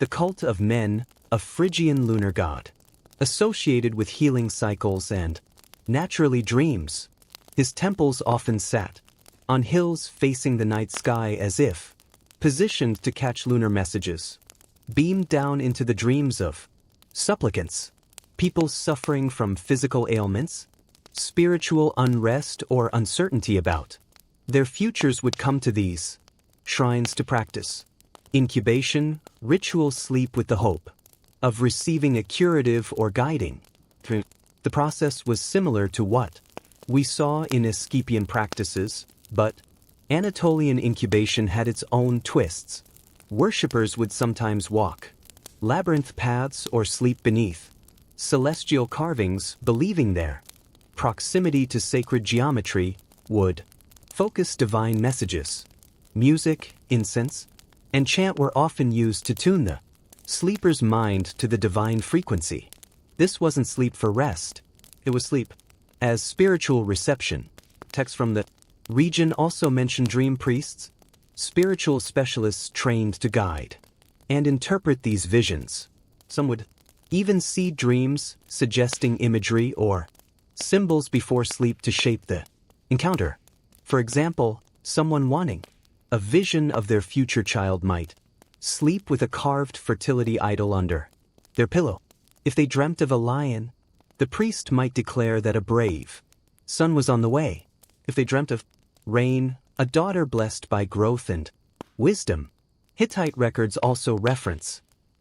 the cult of Men, a Phrygian lunar god, associated with healing cycles and naturally dreams. His temples often sat on hills facing the night sky, as if positioned to catch lunar messages beamed down into the dreams of supplicants, people suffering from physical ailments, spiritual unrest, or uncertainty about their futures would come to these shrines to practice incubation, ritual sleep, with the hope of receiving a curative or guiding. The process was similar to what we saw in Asclepian practices, but Anatolian incubation had its own twists. Worshippers would sometimes walk labyrinth paths or sleep beneath celestial carvings, believing their proximity to sacred geometry would focus divine messages. Music, incense, and chant were often used to tune the sleeper's mind to the divine frequency. This wasn't sleep for rest, it was sleep as spiritual reception. Texts from the region also mention dream priests, spiritual specialists trained to guide and interpret these visions. Some would even seed dreams, suggesting imagery or symbols before sleep to shape the encounter. For example, someone wanting a vision of their future child might sleep with a carved fertility idol under their pillow. If they dreamt of a lion, the priest might declare that a brave son was on the way. If they dreamt of rain, a daughter blessed by growth and wisdom. Hittite records also reference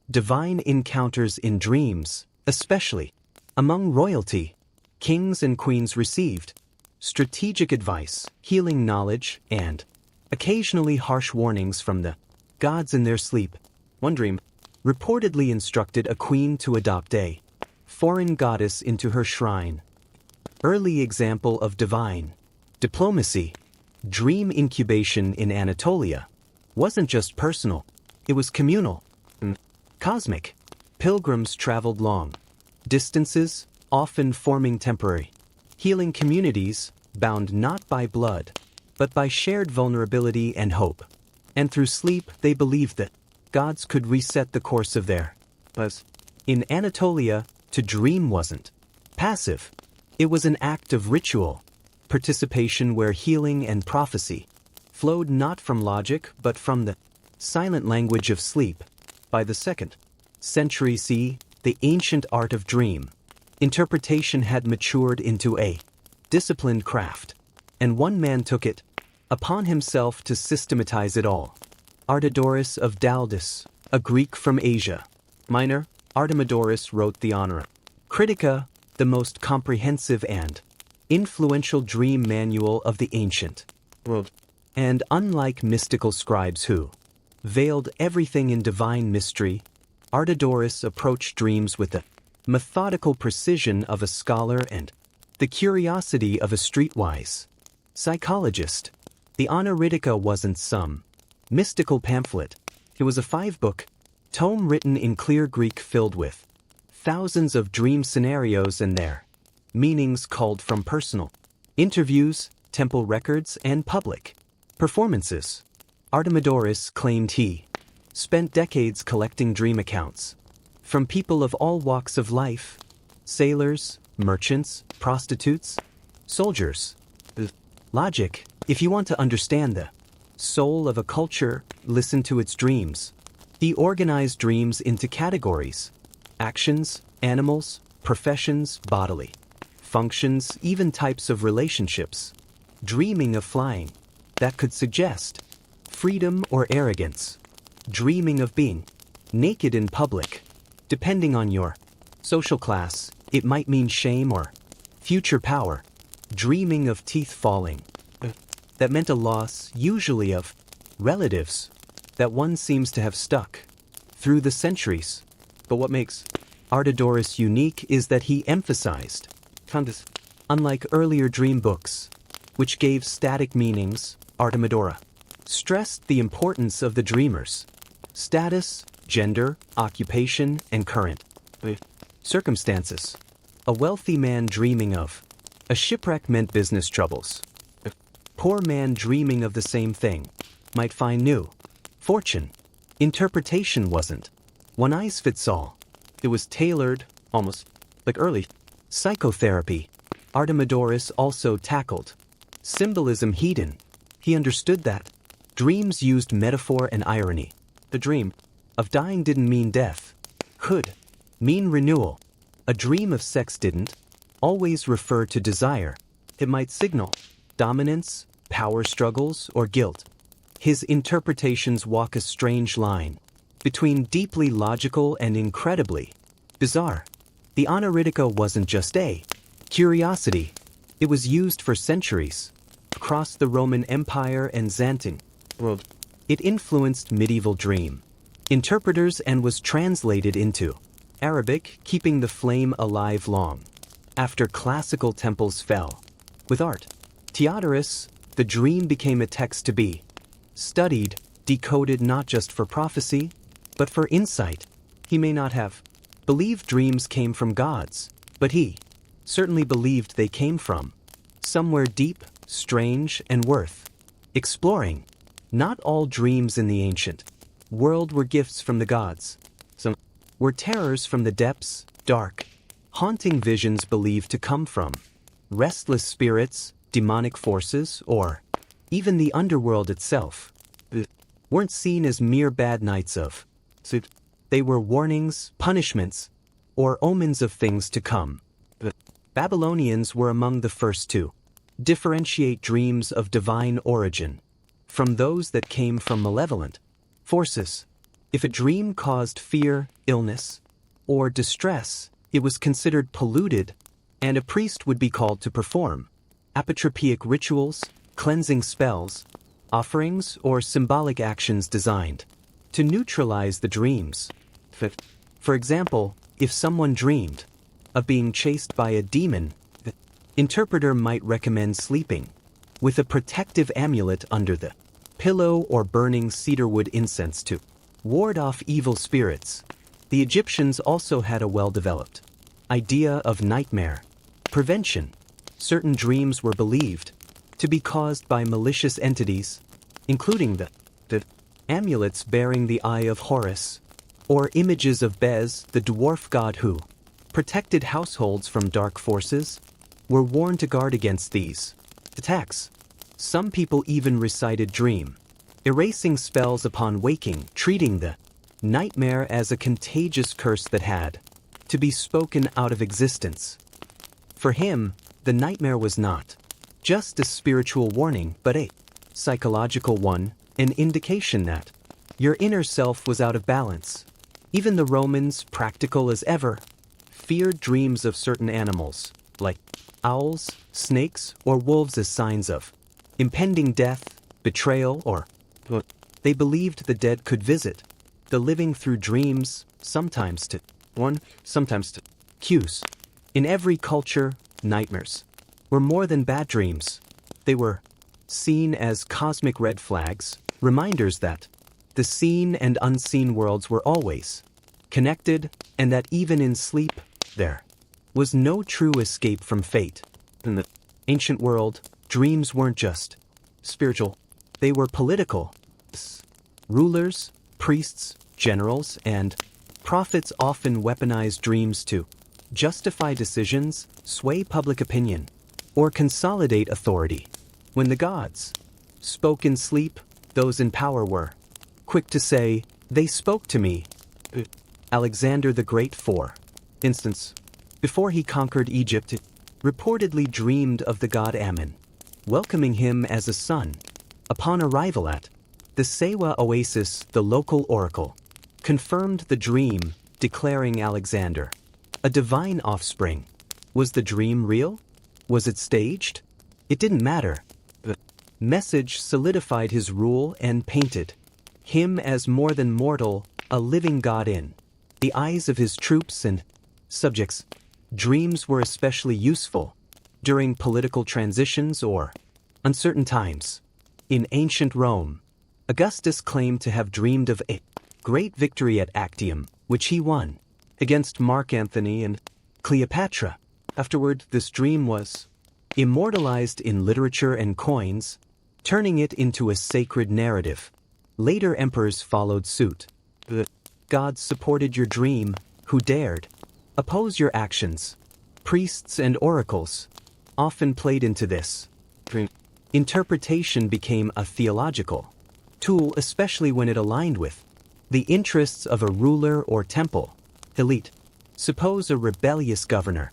divine encounters in dreams, especially among royalty. Kings and queens received strategic advice, healing knowledge, and occasionally harsh warnings from the gods in their sleep. One dream reportedly instructed a queen to adopt a foreign goddess into her shrine. Early example of divine diplomacy. Dream incubation in Anatolia wasn't just personal, it was communal and cosmic. Pilgrims traveled long distances, often forming temporary healing communities bound not by blood, but by shared vulnerability and hope. And through sleep, they believed that gods could reset the course of their lives. In Anatolia, to dream wasn't passive. It was an act of ritual, participation where healing and prophecy flowed not from logic but from the silent language of sleep. By the 2nd century CE, the ancient art of dream interpretation had matured into a disciplined craft, and one man took it upon himself to systematize it all. Artemidorus of Daldis, a Greek from Asia Minor, Artemidorus wrote the Honora Critica, the most comprehensive and influential dream manual of the ancient world. And unlike mystical scribes who veiled everything in divine mystery, Artemidorus approached dreams with the methodical precision of a scholar and the curiosity of a streetwise psychologist. The Honoritica wasn't some mystical pamphlet. It was a 5-book tome written in clear Greek filled with thousands of dream scenarios and their meanings culled from personal interviews, temple records, and public performances. Artemidorus claimed he spent decades collecting dream accounts from people of all walks of life: sailors, merchants, prostitutes, soldiers. Logic: if you want to understand the soul of a culture, listen to its dreams. He organized dreams into categories: actions, animals, professions, bodily functions, even types of relationships. Dreaming of flying, that could suggest freedom or arrogance. Dreaming of being naked in public, depending on your social class, it might mean shame or future power. Dreaming of teeth falling, that meant a loss, usually of relatives, that one seems to have stuck through the centuries. But what makes Artemidorus unique is that he emphasized context. Unlike earlier dream books, which gave static meanings, Artemidora stressed the importance of the dreamer's status, gender, occupation, and current circumstances. A wealthy man dreaming of a shipwreck meant business troubles. A poor man dreaming of the same thing might find new fortune. Interpretation wasn't one size fits all. It was tailored, almost like early psychotherapy. Artemidorus also tackled symbolism hidden. He understood that dreams used metaphor and irony. The dream of dying didn't mean death. Could mean renewal. A dream of sex didn't always refer to desire. It might signal dominance, power struggles, or guilt. His interpretations walk a strange line between deeply logical and incredibly bizarre. The Honoritica wasn't just a curiosity. It was used for centuries across the Roman Empire and Xanten world. It influenced medieval dream interpreters and was translated into Arabic, keeping the flame alive long after classical temples fell. With art, Theodorus, the dream became a text to be studied, decoded not just for prophecy, but for insight. He may not have believed dreams came from gods, but he certainly believed they came from somewhere deep, strange, and worth exploring. Not all dreams in the ancient world were gifts from the gods. Some were terrors from the depths, dark, haunting visions believed to come from restless spirits, demonic forces, or even the underworld itself. Weren't seen as mere bad nights of. They were warnings, punishments, or omens of things to come. Babylonians were among the first to differentiate dreams of divine origin from those that came from malevolent forces. If a dream caused fear, illness, or distress, it was considered polluted, and a priest would be called to perform apotropaic rituals, cleansing spells, offerings, or symbolic actions designed to neutralize the dreams. For example, if someone dreamed of being chased by a demon, the interpreter might recommend sleeping with a protective amulet under the pillow or burning cedarwood incense to ward off evil spirits. The Egyptians also had a well-developed idea of nightmare prevention. Certain dreams were believed to be caused by malicious entities, including the amulets bearing the Eye of Horus, or images of Bez, the dwarf god who protected households from dark forces, were warned to guard against these attacks. Some people even recited dream erasing spells upon waking, treating the nightmare as a contagious curse that had to be spoken out of existence. For him, the nightmare was not just a spiritual warning, but a psychological one, an indication that your inner self was out of balance. Even the Romans, practical as ever, feared dreams of certain animals, like owls, snakes, or wolves as signs of impending death, betrayal, or they believed the dead could visit the living through dreams, sometimes to cues. In every culture, nightmares were more than bad dreams. They were seen as cosmic red flags, reminders that the seen and unseen worlds were always connected, and that even in sleep, there was no true escape from fate. In the ancient world, dreams weren't just spiritual, they were political. Rulers, priests, generals, and prophets often weaponized dreams to justify decisions, sway public opinion, or consolidate authority. When the gods spoke in sleep, those in power were quick to say, "They spoke to me." Alexander the Great, for instance, before he conquered Egypt, reportedly dreamed of the god Ammon welcoming him as a son. Upon arrival at the Sewa oasis, the local oracle confirmed the dream, declaring Alexander a divine offspring. Was the dream real? Was it staged? It didn't matter. The message solidified his rule and painted him as more than mortal, a living god in the eyes of his troops and subjects. Dreams were especially useful during political transitions or uncertain times. In ancient Rome, Augustus claimed to have dreamed of a great victory at Actium, which he won against Mark Antony and Cleopatra. Afterward, this dream was immortalized in literature and coins, turning it into a sacred narrative. Later emperors followed suit. The gods supported your dream, who dared oppose your actions. Priests and oracles often played into this. Interpretation became a theological tool, especially when it aligned with the interests of a ruler or temple elite. Suppose a rebellious governor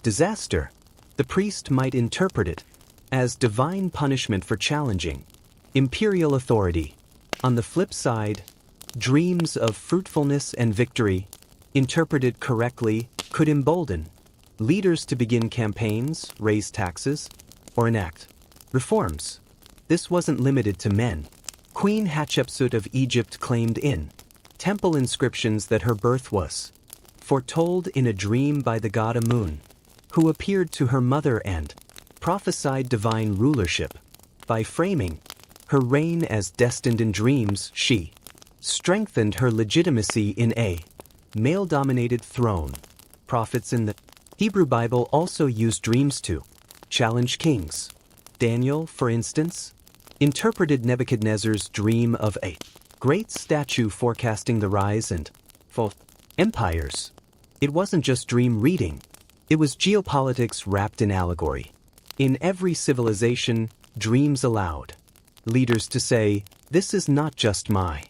disaster. The priest might interpret it as divine punishment for challenging imperial authority. On the flip side, dreams of fruitfulness and victory, interpreted correctly, could embolden leaders to begin campaigns, raise taxes, or enact reforms. This wasn't limited to men. Queen Hatshepsut of Egypt claimed in temple inscriptions that her birth was foretold in a dream by the god Amun, who appeared to her mother and prophesied divine rulership. By framing her reign as destined in dreams, she strengthened her legitimacy in a male-dominated throne. Prophets in the Hebrew Bible also used dreams to challenge kings. Daniel, for instance, interpreted Nebuchadnezzar's dream of a great statue forecasting the rise and fall empires. It wasn't just dream reading. It was geopolitics wrapped in allegory. In every civilization, dreams allowed leaders to say, "This is not just my.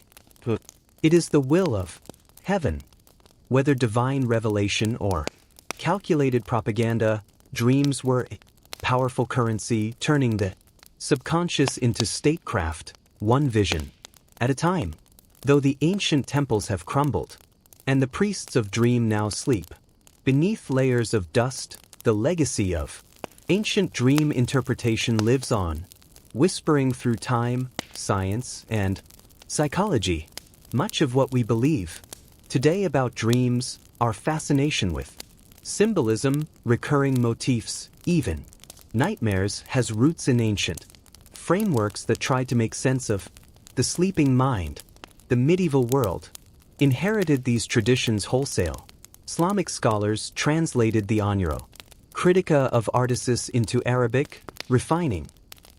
It is the will of heaven." Whether divine revelation or calculated propaganda, dreams were a powerful currency, turning the subconscious into statecraft, one vision at a time. Though the ancient temples have crumbled, and the priests of dream now sleep beneath layers of dust, the legacy of ancient dream interpretation lives on, whispering through time, science, and psychology. Much of what we believe today about dreams, our fascination with symbolism, recurring motifs, even nightmares, has roots in ancient frameworks that tried to make sense of the sleeping mind. The medieval world inherited these traditions wholesale. Islamic scholars translated the Anjuro Critica of Artists into Arabic, refining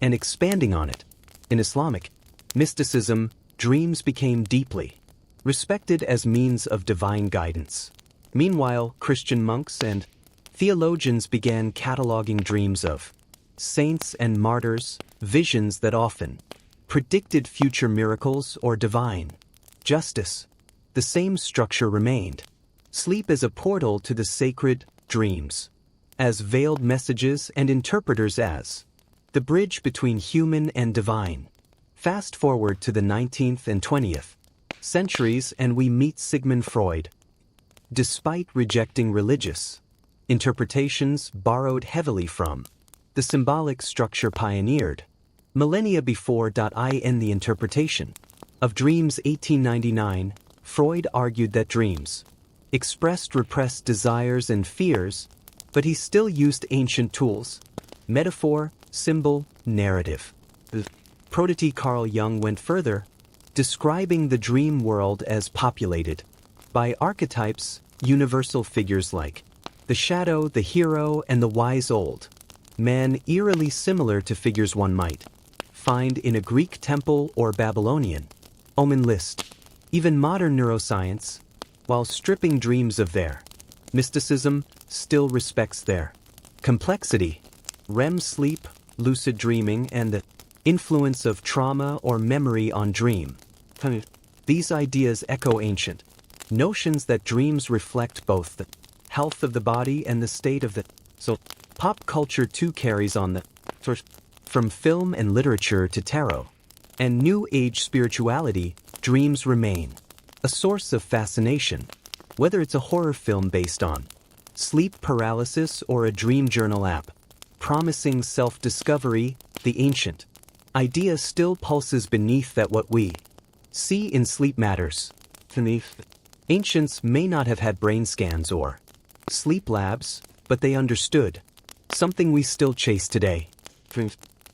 and expanding on it. In Islamic mysticism, dreams became deeply respected as means of divine guidance. Meanwhile, Christian monks and theologians began cataloging dreams of saints and martyrs, visions that often predicted future miracles or divine justice. The same structure remained. Sleep as a portal to the sacred, dreams as veiled messages, and interpreters as the bridge between human and divine. Fast forward to the 19th and 20th centuries and we meet Sigmund Freud. Despite rejecting religious interpretations borrowed heavily from the symbolic structure pioneered millennia before. In the interpretation of dreams 1899, Freud argued that dreams expressed repressed desires and fears, but he still used ancient tools: metaphor, symbol, narrative. Protege Carl Jung went further, describing the dream world as populated by archetypes, universal figures like the shadow, the hero, and the wise old man, eerily similar to figures one might find in a Greek temple or Babylonian omen list. Even modern neuroscience, while stripping dreams of their mysticism, still respects their complexity. REM sleep, lucid dreaming, and the influence of trauma or memory on dream. These ideas echo ancient notions that dreams reflect both the health of the body and the state of the soul. Pop culture too carries on the from film and literature to tarot and New Age spirituality. Dreams remain a source of fascination, whether it's a horror film based on sleep paralysis or a dream journal app promising self-discovery. The ancient idea still pulses beneath that what we see in sleep matters. Ancients may not have had brain scans or sleep labs, but they understood something we still chase today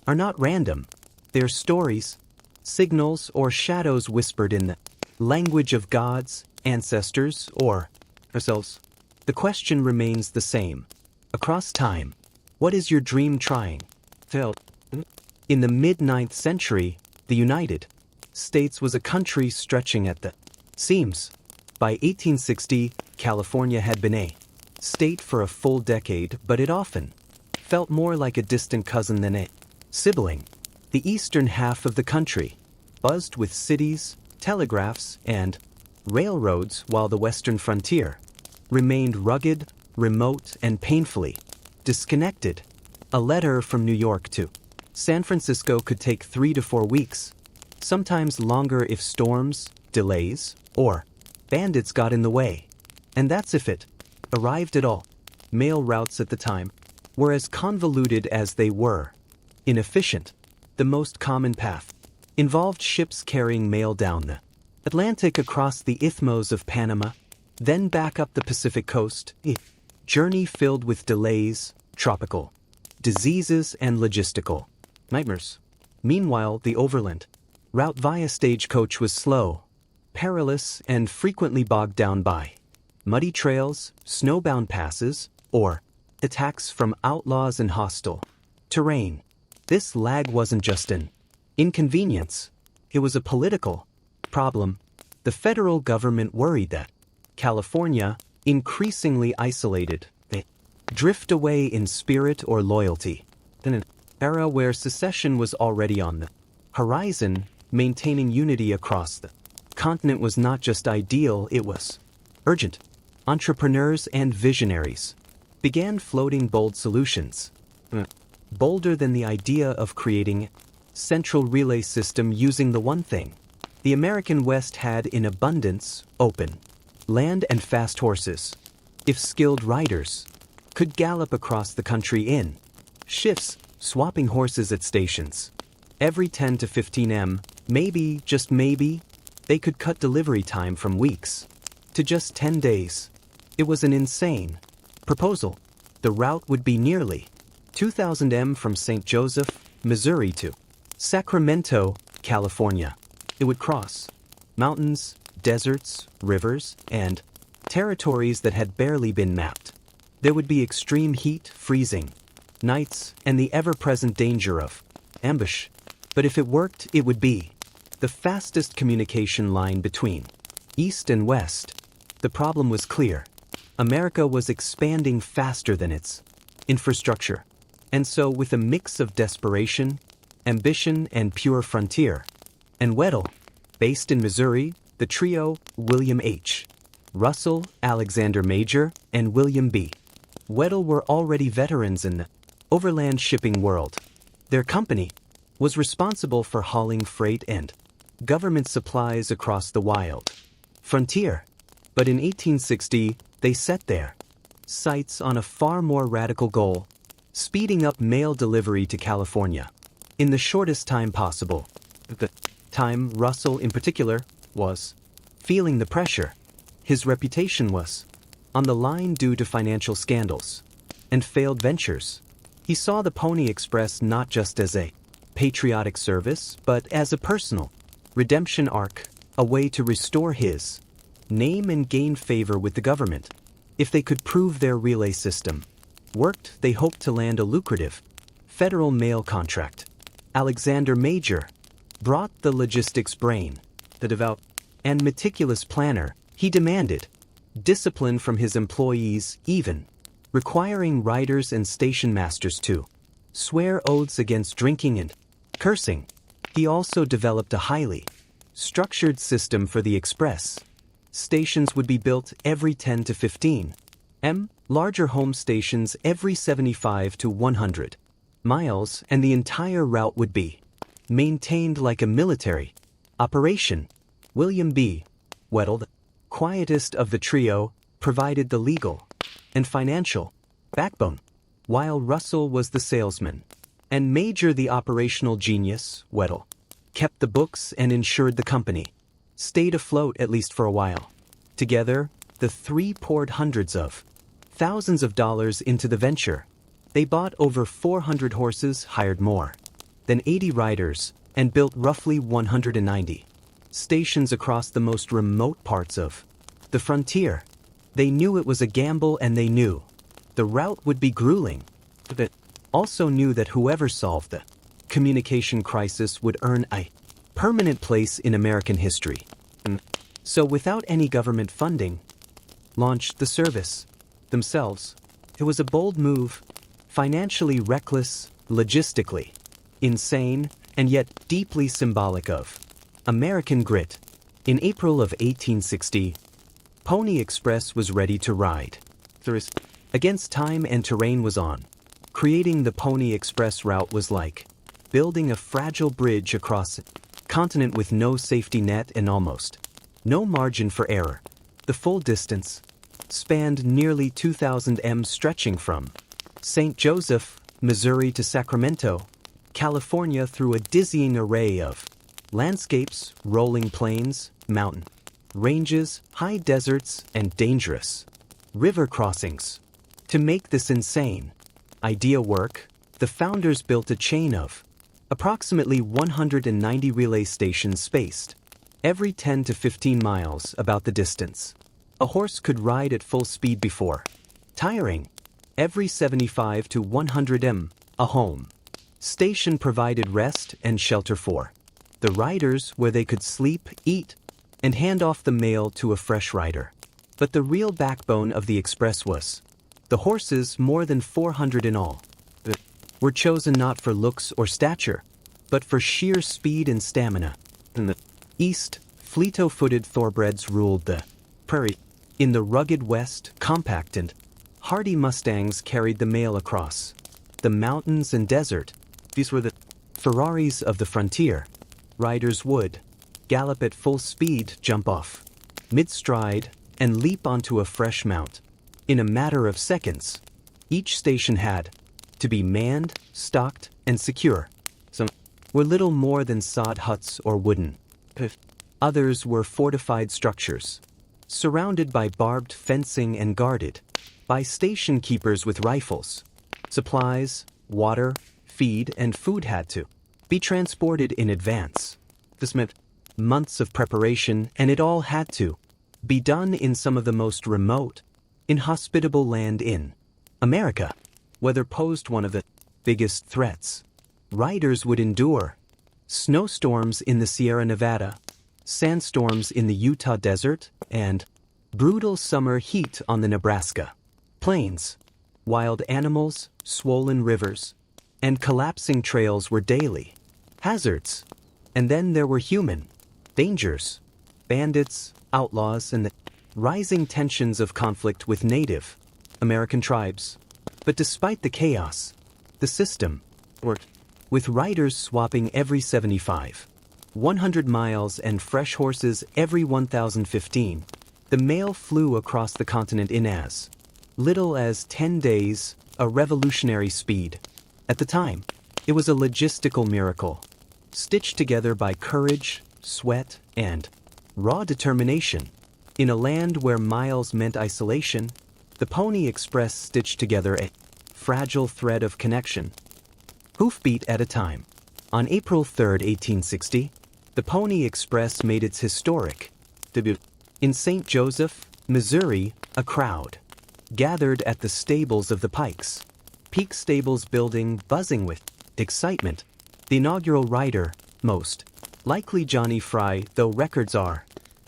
are not random. They're stories, signals, or shadows whispered in the language of gods, ancestors, or ourselves. The question remains the same across time: what is your dream trying to help? In the mid-9th century, the United States was a country stretching at the seams. By 1860, California had been a state for a full decade, but it often felt more like a distant cousin than a sibling. The eastern half of the country buzzed with cities, telegraphs, and railroads, while the western frontier remained rugged, remote, and painfully disconnected. A letter from New York to San Francisco could take 3 to 4 weeks, sometimes longer if storms, delays, or bandits got in the way. And that's if it arrived at all. Mail routes at the time were as convoluted as they were inefficient. The most common path involved ships carrying mail down the Atlantic across the Isthmus of Panama, then back up the Pacific coast, a journey filled with delays, tropical diseases, and logistical nightmares. Meanwhile, the overland route via stagecoach was slow, perilous, and frequently bogged down by muddy trails, snowbound passes, or attacks from outlaws and hostile terrain. This lag wasn't just an inconvenience, it was a political problem. The federal government worried that California, increasingly isolated. They drift away in spirit or loyalty. In an era where secession was already on the horizon, maintaining unity across the continent was not just ideal, it was urgent. Entrepreneurs and visionaries began floating bold solutions, bolder than the idea of creating a central relay system using the one thing the American West had in abundance: open land and fast horses. If skilled riders could gallop across the country in shifts, swapping horses at stations every 10 to 15 m, maybe, just maybe, they could cut delivery time from weeks to just 10 days. It was an insane proposal. The route would be nearly 2,000 m from St. Joseph, Missouri to Sacramento, California. It would cross mountains, deserts, rivers, and territories that had barely been mapped. There would be extreme heat, freezing nights, and the ever-present danger of ambush. But if it worked, it would be the fastest communication line between East and West. The problem was clear. America was expanding faster than its infrastructure. And so, with a mix of desperation, ambition, and pure frontier, and Weddell, based in Missouri, the trio William H. Russell, Alexander Major, and William B. Weddell were already veterans in the overland shipping world. Their company was responsible for hauling freight and government supplies across the wild frontier. But in 1860, they set their sights on a far more radical goal: speeding up mail delivery to California in the shortest time possible. At the time, Russell in particular was feeling the pressure. His reputation was on the line due to financial scandals and failed ventures. He saw the Pony Express not just as a patriotic service, but as a personal redemption arc, a way to restore his name and gain favor with the government. If they could prove their relay system worked, they hoped to land a lucrative federal mail contract. Alexander Major brought the logistics brain, the devout and meticulous planner. He demanded discipline from his employees, even requiring riders and station masters to swear oaths against drinking and cursing. He also developed a highly structured system for the express. Stations would be built every 10 to 15 m, larger home stations every 75 to 100 miles, and the entire route would be maintained like a military operation. William B. Weddell, the quietest of the trio, provided the legal and financial backbone, while Russell was the salesman and Major the operational genius. Weddell kept the books and ensured the company stayed afloat, at least for a while. Together, the three poured hundreds of thousands of dollars into the venture. They bought over 400 horses, hired more than 80 riders, and built roughly 190 stations across the most remote parts of the frontier. They knew it was a gamble, and they knew the route would be grueling, but also knew that whoever solved the communication crisis would earn a permanent place in American history. And so, without any government funding, launched the service themselves. It was a bold move, financially reckless, logistically insane, and yet deeply symbolic of American grit. In April of 1860, Pony Express was ready to ride. Against time and terrain was on. Creating the Pony Express route was like building a fragile bridge across a continent with no safety net and almost no margin for error. The full distance spanned nearly 2,000 m, stretching from St. Joseph, Missouri to Sacramento, California, through a dizzying array of landscapes, rolling plains, mountain ranges, high deserts, and dangerous river crossings. To make this insane idea work, the founders built a chain of approximately 190 relay stations spaced every 10 to 15 miles, about the distance a horse could ride at full speed before tiring. Every 75 to 100 m, a home station provided rest and shelter for the riders, where they could sleep, eat, and hand off the mail to a fresh rider. But the real backbone of the express was the horses, more than 400 in all, were chosen not for looks or stature, but for sheer speed and stamina. In the east, fleet-footed thoroughbreds ruled the prairie. In the rugged west, compact and hardy mustangs carried the mail across the mountains and desert. These were the Ferraris of the frontier. Riders would gallop at full speed, jump off mid-stride, and leap onto a fresh mount. In a matter of seconds, each station had to be manned, stocked, and secure. Some were little more than sod huts or wooden. Others were fortified structures, surrounded by barbed fencing and guarded by station keepers with rifles. Supplies, water, feed, and food had to be transported in advance. This meant months of preparation, and it all had to be done in some of the most remote, inhospitable land in America. Weather posed one of the biggest threats. Riders would endure snowstorms in the Sierra Nevada, sandstorms in the Utah desert, and brutal summer heat on the Nebraska plains. Wild animals, swollen rivers, and collapsing trails were daily hazards. And then there were human dangers, bandits, outlaws, and the rising tensions of conflict with Native American tribes. But despite the chaos, the system worked, with riders swapping every 75, 100 miles and fresh horses every 1,015. The mail flew across the continent in as little as 10 days, a revolutionary speed. At the time, it was a logistical miracle, stitched together by courage, sweat, and raw determination. In a land where miles meant isolation, the Pony Express stitched together a fragile thread of connection, hoofbeat at a time. On April 3, 1860, the Pony Express made its historic debut. In St. Joseph, Missouri, a crowd gathered at the stables of the Pikes Peak Stables building, buzzing with excitement. The inaugural rider, most likely Johnny Fry, though records are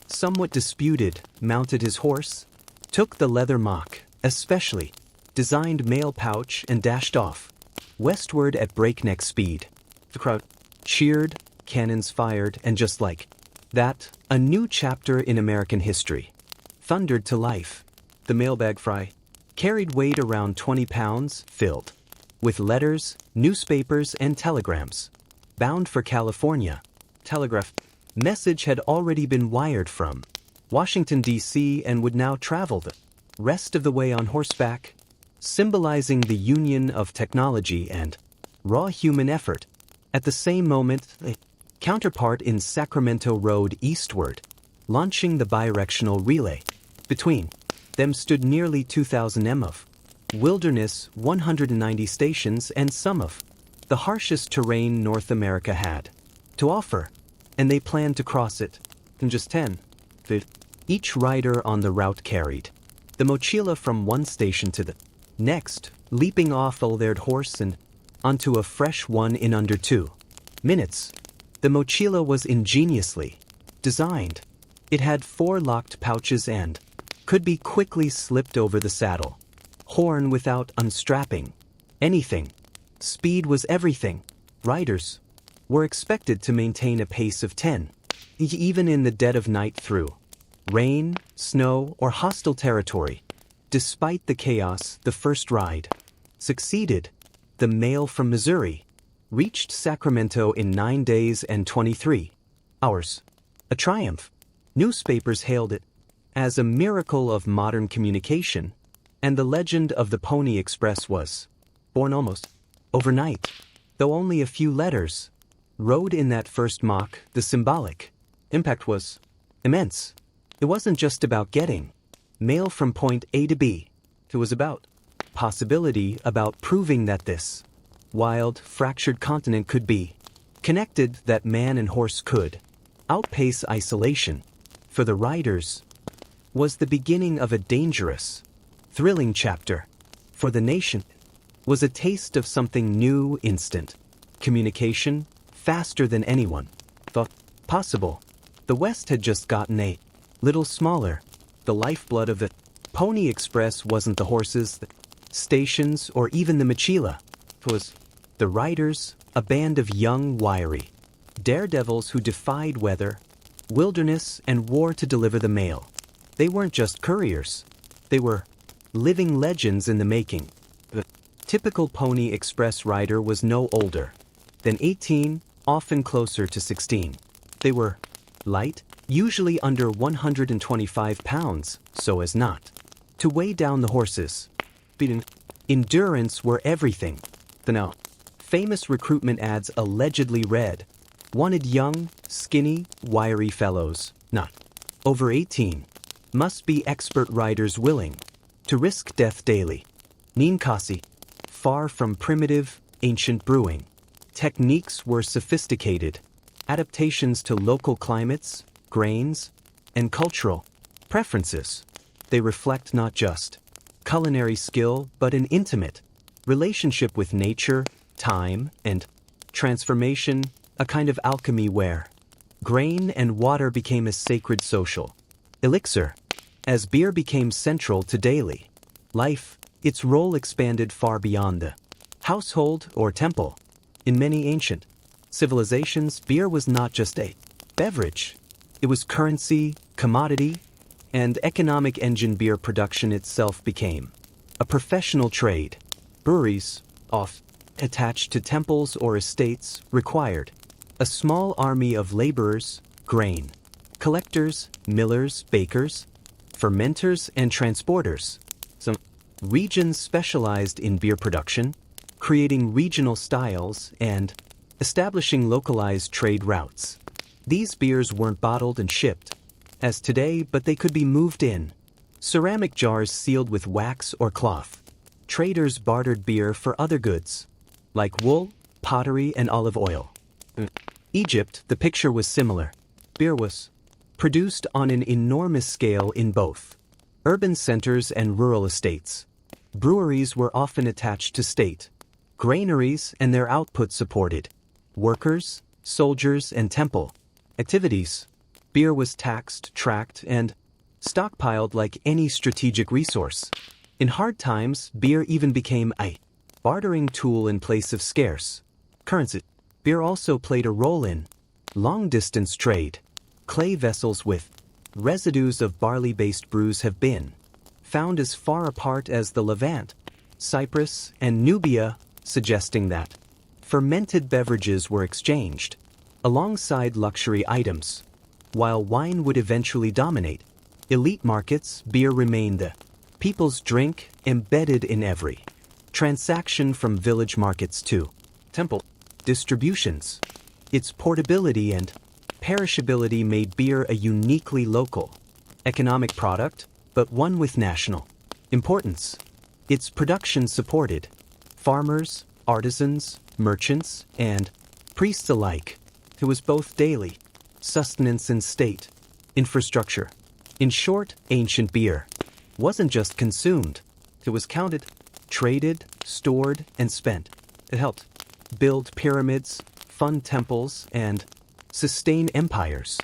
somewhat disputed, mounted his horse, took the leather mock, especially designed mail pouch, and dashed off westward at breakneck speed. The crowd cheered, cannons fired, and just like that, a new chapter in American history thundered to life. The mailbag Fry carried weighed around 20 pounds, filled with letters, newspapers, and telegrams. Bound for California, telegraph message had already been wired from Washington, D.C., and would now travel the rest of the way on horseback, symbolizing the union of technology and raw human effort. At the same moment, a counterpart in Sacramento rode eastward, launching the bidirectional relay. Between them stood nearly 2,000 m of wilderness, 190 stations, and some of the harshest terrain North America had to offer, and they planned to cross it in just 10 feet. Each rider on the route carried the mochila from one station to the next, leaping off their horse and onto a fresh one in under 2 minutes. The mochila was ingeniously designed. It had 4 locked pouches and could be quickly slipped over the saddle horn without unstrapping anything. Speed was everything. Riders were expected to maintain a pace of 10, even in the dead of night through rain, snow, or hostile territory. Despite the chaos, the first ride succeeded. The mail from Missouri reached Sacramento in 9 days and 23 hours. A triumph. Newspapers hailed it as a miracle of modern communication, and the legend of the Pony Express was born almost overnight. Though only a few letters rode in that first mock, the symbolic impact was immense. It wasn't just about getting mail from point A to B. It was about possibility, about proving that this wild, fractured continent could be connected, that man and horse could outpace isolation. For the riders was the beginning of a dangerous, thrilling chapter. For the nation was a taste of something new, instant communication, faster than anyone thought possible. The West had just gotten a little smaller. the lifeblood of the Pony Express wasn't the horses, the stations, or even the mochila. It was the riders, a band of young, wiry daredevils who defied weather, wilderness, and war to deliver the mail. They weren't just couriers. They were living legends in the making. The typical Pony Express rider was no older than 18, often closer to 16. They were light, usually under 125 pounds, so as not to weigh down the horses. Endurance were everything. The now famous recruitment ads allegedly read, "Wanted young, skinny, wiry fellows, not over 18. Must be expert riders willing to risk death daily." Ninkasi, far from primitive, ancient brewing. Techniques were sophisticated, adaptations to local climates, grains, and cultural preferences. They reflect not just culinary skill, but an intimate relationship with nature, time, and transformation, a kind of alchemy where grain and water became a sacred social elixir. As beer became central to daily life, its role expanded far beyond the household or temple. In many ancient civilizations, beer was not just a beverage. It was currency, commodity, and economic engine. Beer production itself became a professional trade. Breweries, often attached to temples or estates, required a small army of laborers, grain collectors, millers, bakers, fermenters, and transporters. Some regions specialized in beer production, creating regional styles and establishing localized trade routes. These beers weren't bottled and shipped, as today, but they could be moved in ceramic jars sealed with wax or cloth. Traders bartered beer for other goods, like wool, pottery, and olive oil. Egypt, the picture was similar. Beer was produced on an enormous scale in both urban centers and rural estates. Breweries were often attached to state granaries, and their output supported workers, soldiers, and temple activities. Beer was taxed, tracked, and stockpiled like any strategic resource. In hard times, beer even became a bartering tool in place of scarce currency. Beer also played a role in long-distance trade. Clay vessels with residues of barley-based brews have been found as far apart as the Levant, Cyprus, and Nubia, suggesting that fermented beverages were exchanged alongside luxury items. While wine would eventually dominate elite markets, beer remained the people's drink, embedded in every transaction from village markets to temple distributions. Its portability and perishability made beer a uniquely local economic product, but one with national importance. Its production supported farmers, artisans, merchants, and priests alike. It was both daily sustenance and state infrastructure. In short, ancient beer wasn't just consumed. It was counted, traded, stored, and spent. It helped build pyramids, fund temples, and sustain empires.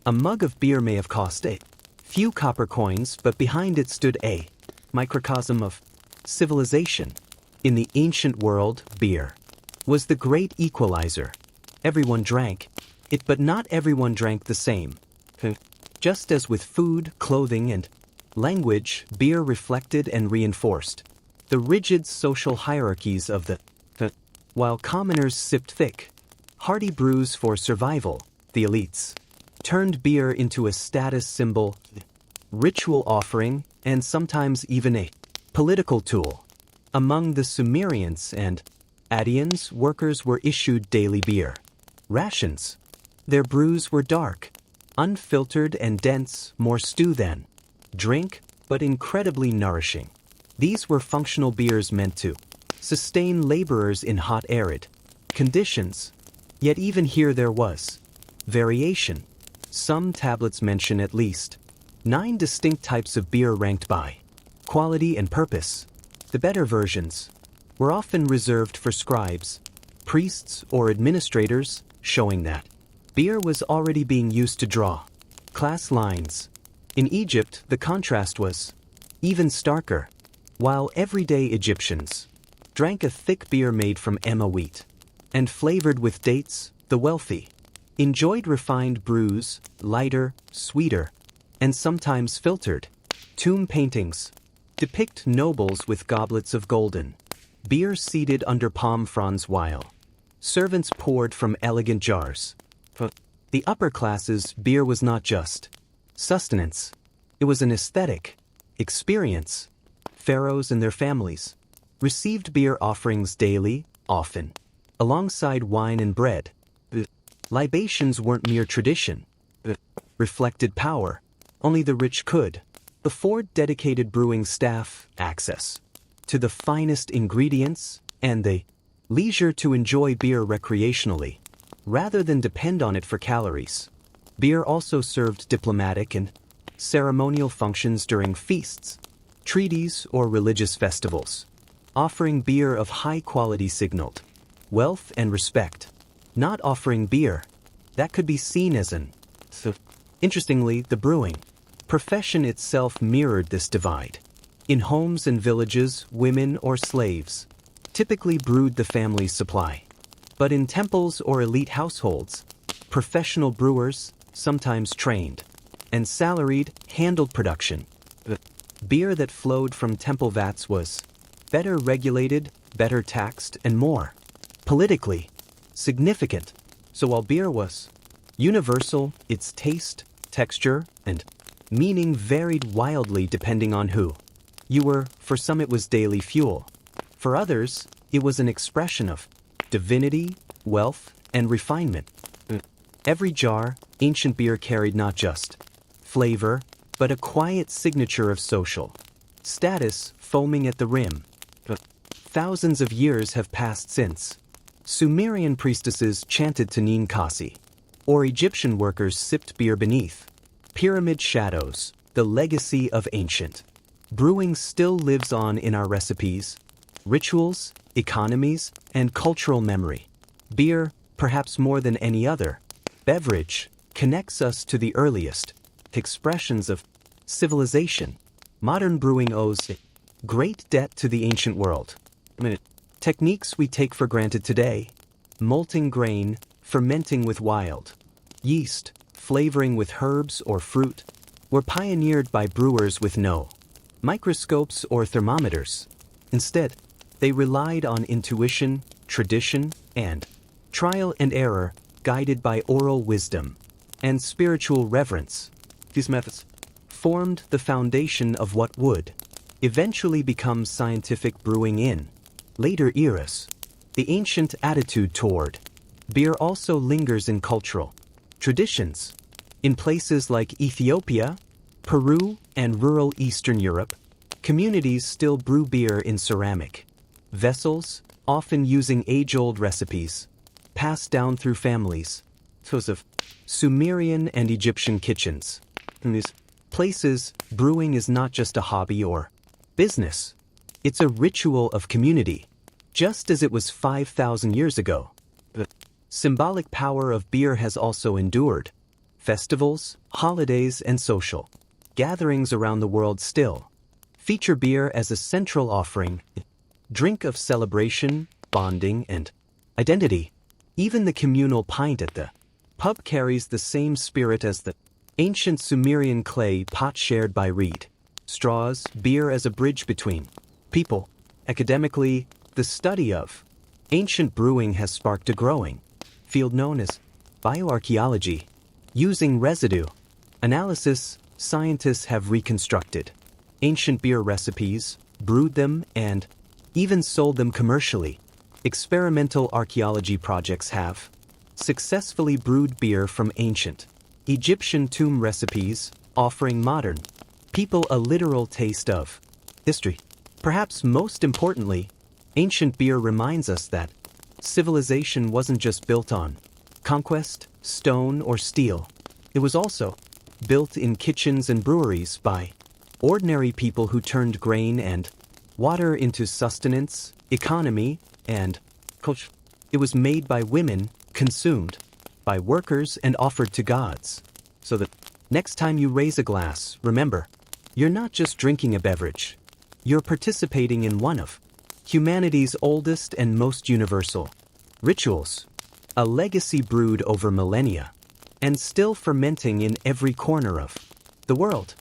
A mug of beer may have cost a few copper coins, but behind it stood a microcosm of civilization. In the ancient world, beer was the great equalizer. Everyone drank it, but not everyone drank the same. Just as with food, clothing, and language, beer reflected and reinforced the rigid social hierarchies of the while commoners sipped thick, hearty brews for survival, the elites turned beer into a status symbol, ritual offering, and sometimes even a political tool. Among the Sumerians and Adians, workers were issued daily beer rations. Their brews were dark, unfiltered, and dense, more stew than drink, but incredibly nourishing. These were functional beers meant to sustain laborers in hot, arid conditions. Yet even here there was variation. Some tablets mention at least 9 distinct types of beer ranked by quality and purpose. The better versions were often reserved for scribes, priests, or administrators, showing that beer was already being used to draw class lines. In Egypt, the contrast was even starker. While everyday Egyptians drank a thick beer made from emma wheat and flavored with dates, the wealthy enjoyed refined brews, lighter, sweeter, and sometimes filtered. Tomb paintings depict nobles with goblets of golden beer seated under palm fronds while servants poured from elegant jars. For the upper classes, beer was not just sustenance, it was an aesthetic experience. Pharaohs and their families received beer offerings daily, often alongside wine and bread. The libations weren't mere tradition, but reflected power. Only the rich could afford dedicated brewing staff, access to the finest ingredients, and the leisure to enjoy beer recreationally, rather than depend on it for calories. Beer also served diplomatic and ceremonial functions during feasts, treaties, or religious festivals. Offering beer of high quality signaled wealth and respect. Not offering beer, that could be seen as an. So, interestingly, the brewing profession itself mirrored this divide. In homes and villages, women or slaves typically brewed the family's supply. But in temples or elite households, professional brewers, sometimes trained and salaried, handled production. The beer that flowed from temple vats was better regulated, better taxed, and more politically significant. So while beer was universal, its taste, texture, and meaning varied wildly depending on who you were. For some it was daily fuel. For others, it was an expression of divinity, wealth, and refinement. Every jar, ancient beer carried not just flavor, but a quiet signature of social status foaming at the rim. Thousands of years have passed since Sumerian priestesses chanted to Ninkasi, or Egyptian workers sipped beer beneath pyramid shadows. The legacy of ancient brewing still lives on in our recipes, rituals, economies, and cultural memory. Beer, perhaps more than any other beverage, connects us to the earliest expressions of civilization. Modern brewing owes a great debt to the ancient world. Techniques we take for granted today, malting grain, fermenting with wild yeast, flavoring with herbs or fruit, were pioneered by brewers with no microscopes or thermometers. Instead, they relied on intuition, tradition, and trial and error, guided by oral wisdom and spiritual reverence. These methods formed the foundation of what would eventually become scientific brewing in later eras. The ancient attitude toward beer also lingers in cultural traditions. In places like Ethiopia, Peru, and rural Eastern Europe, communities still brew beer in ceramic vessels, often using age-old recipes passed down through families. Those of Sumerian and Egyptian kitchens. In these places, brewing is not just a hobby or business. It's a ritual of community, just as it was 5,000 years ago. The symbolic power of beer has also endured. Festivals, holidays, and social gatherings around the world still feature beer as a central offering, drink of celebration, bonding, and identity. Even the communal pint at the pub carries the same spirit as the ancient Sumerian clay pot shared by reed straws. Beer as a bridge between people. Academically, the study of ancient brewing has sparked a growing field known as bioarchaeology. Using residue analysis, scientists have reconstructed ancient beer recipes, brewed them, and even sold them commercially. Experimental archaeology projects have successfully brewed beer from ancient Egyptian tomb recipes, offering modern people a literal taste of history. Perhaps most importantly, ancient beer reminds us that civilization wasn't just built on conquest, stone, or steel. It was also built in kitchens and breweries by ordinary people who turned grain and water into sustenance, economy, and culture. It was made by women, consumed by workers, and offered to gods. So the Next time you raise a glass, remember, you're not just drinking a beverage. You're participating in one of humanity's oldest and most universal rituals, a legacy brewed over millennia, and still fermenting in every corner of the world.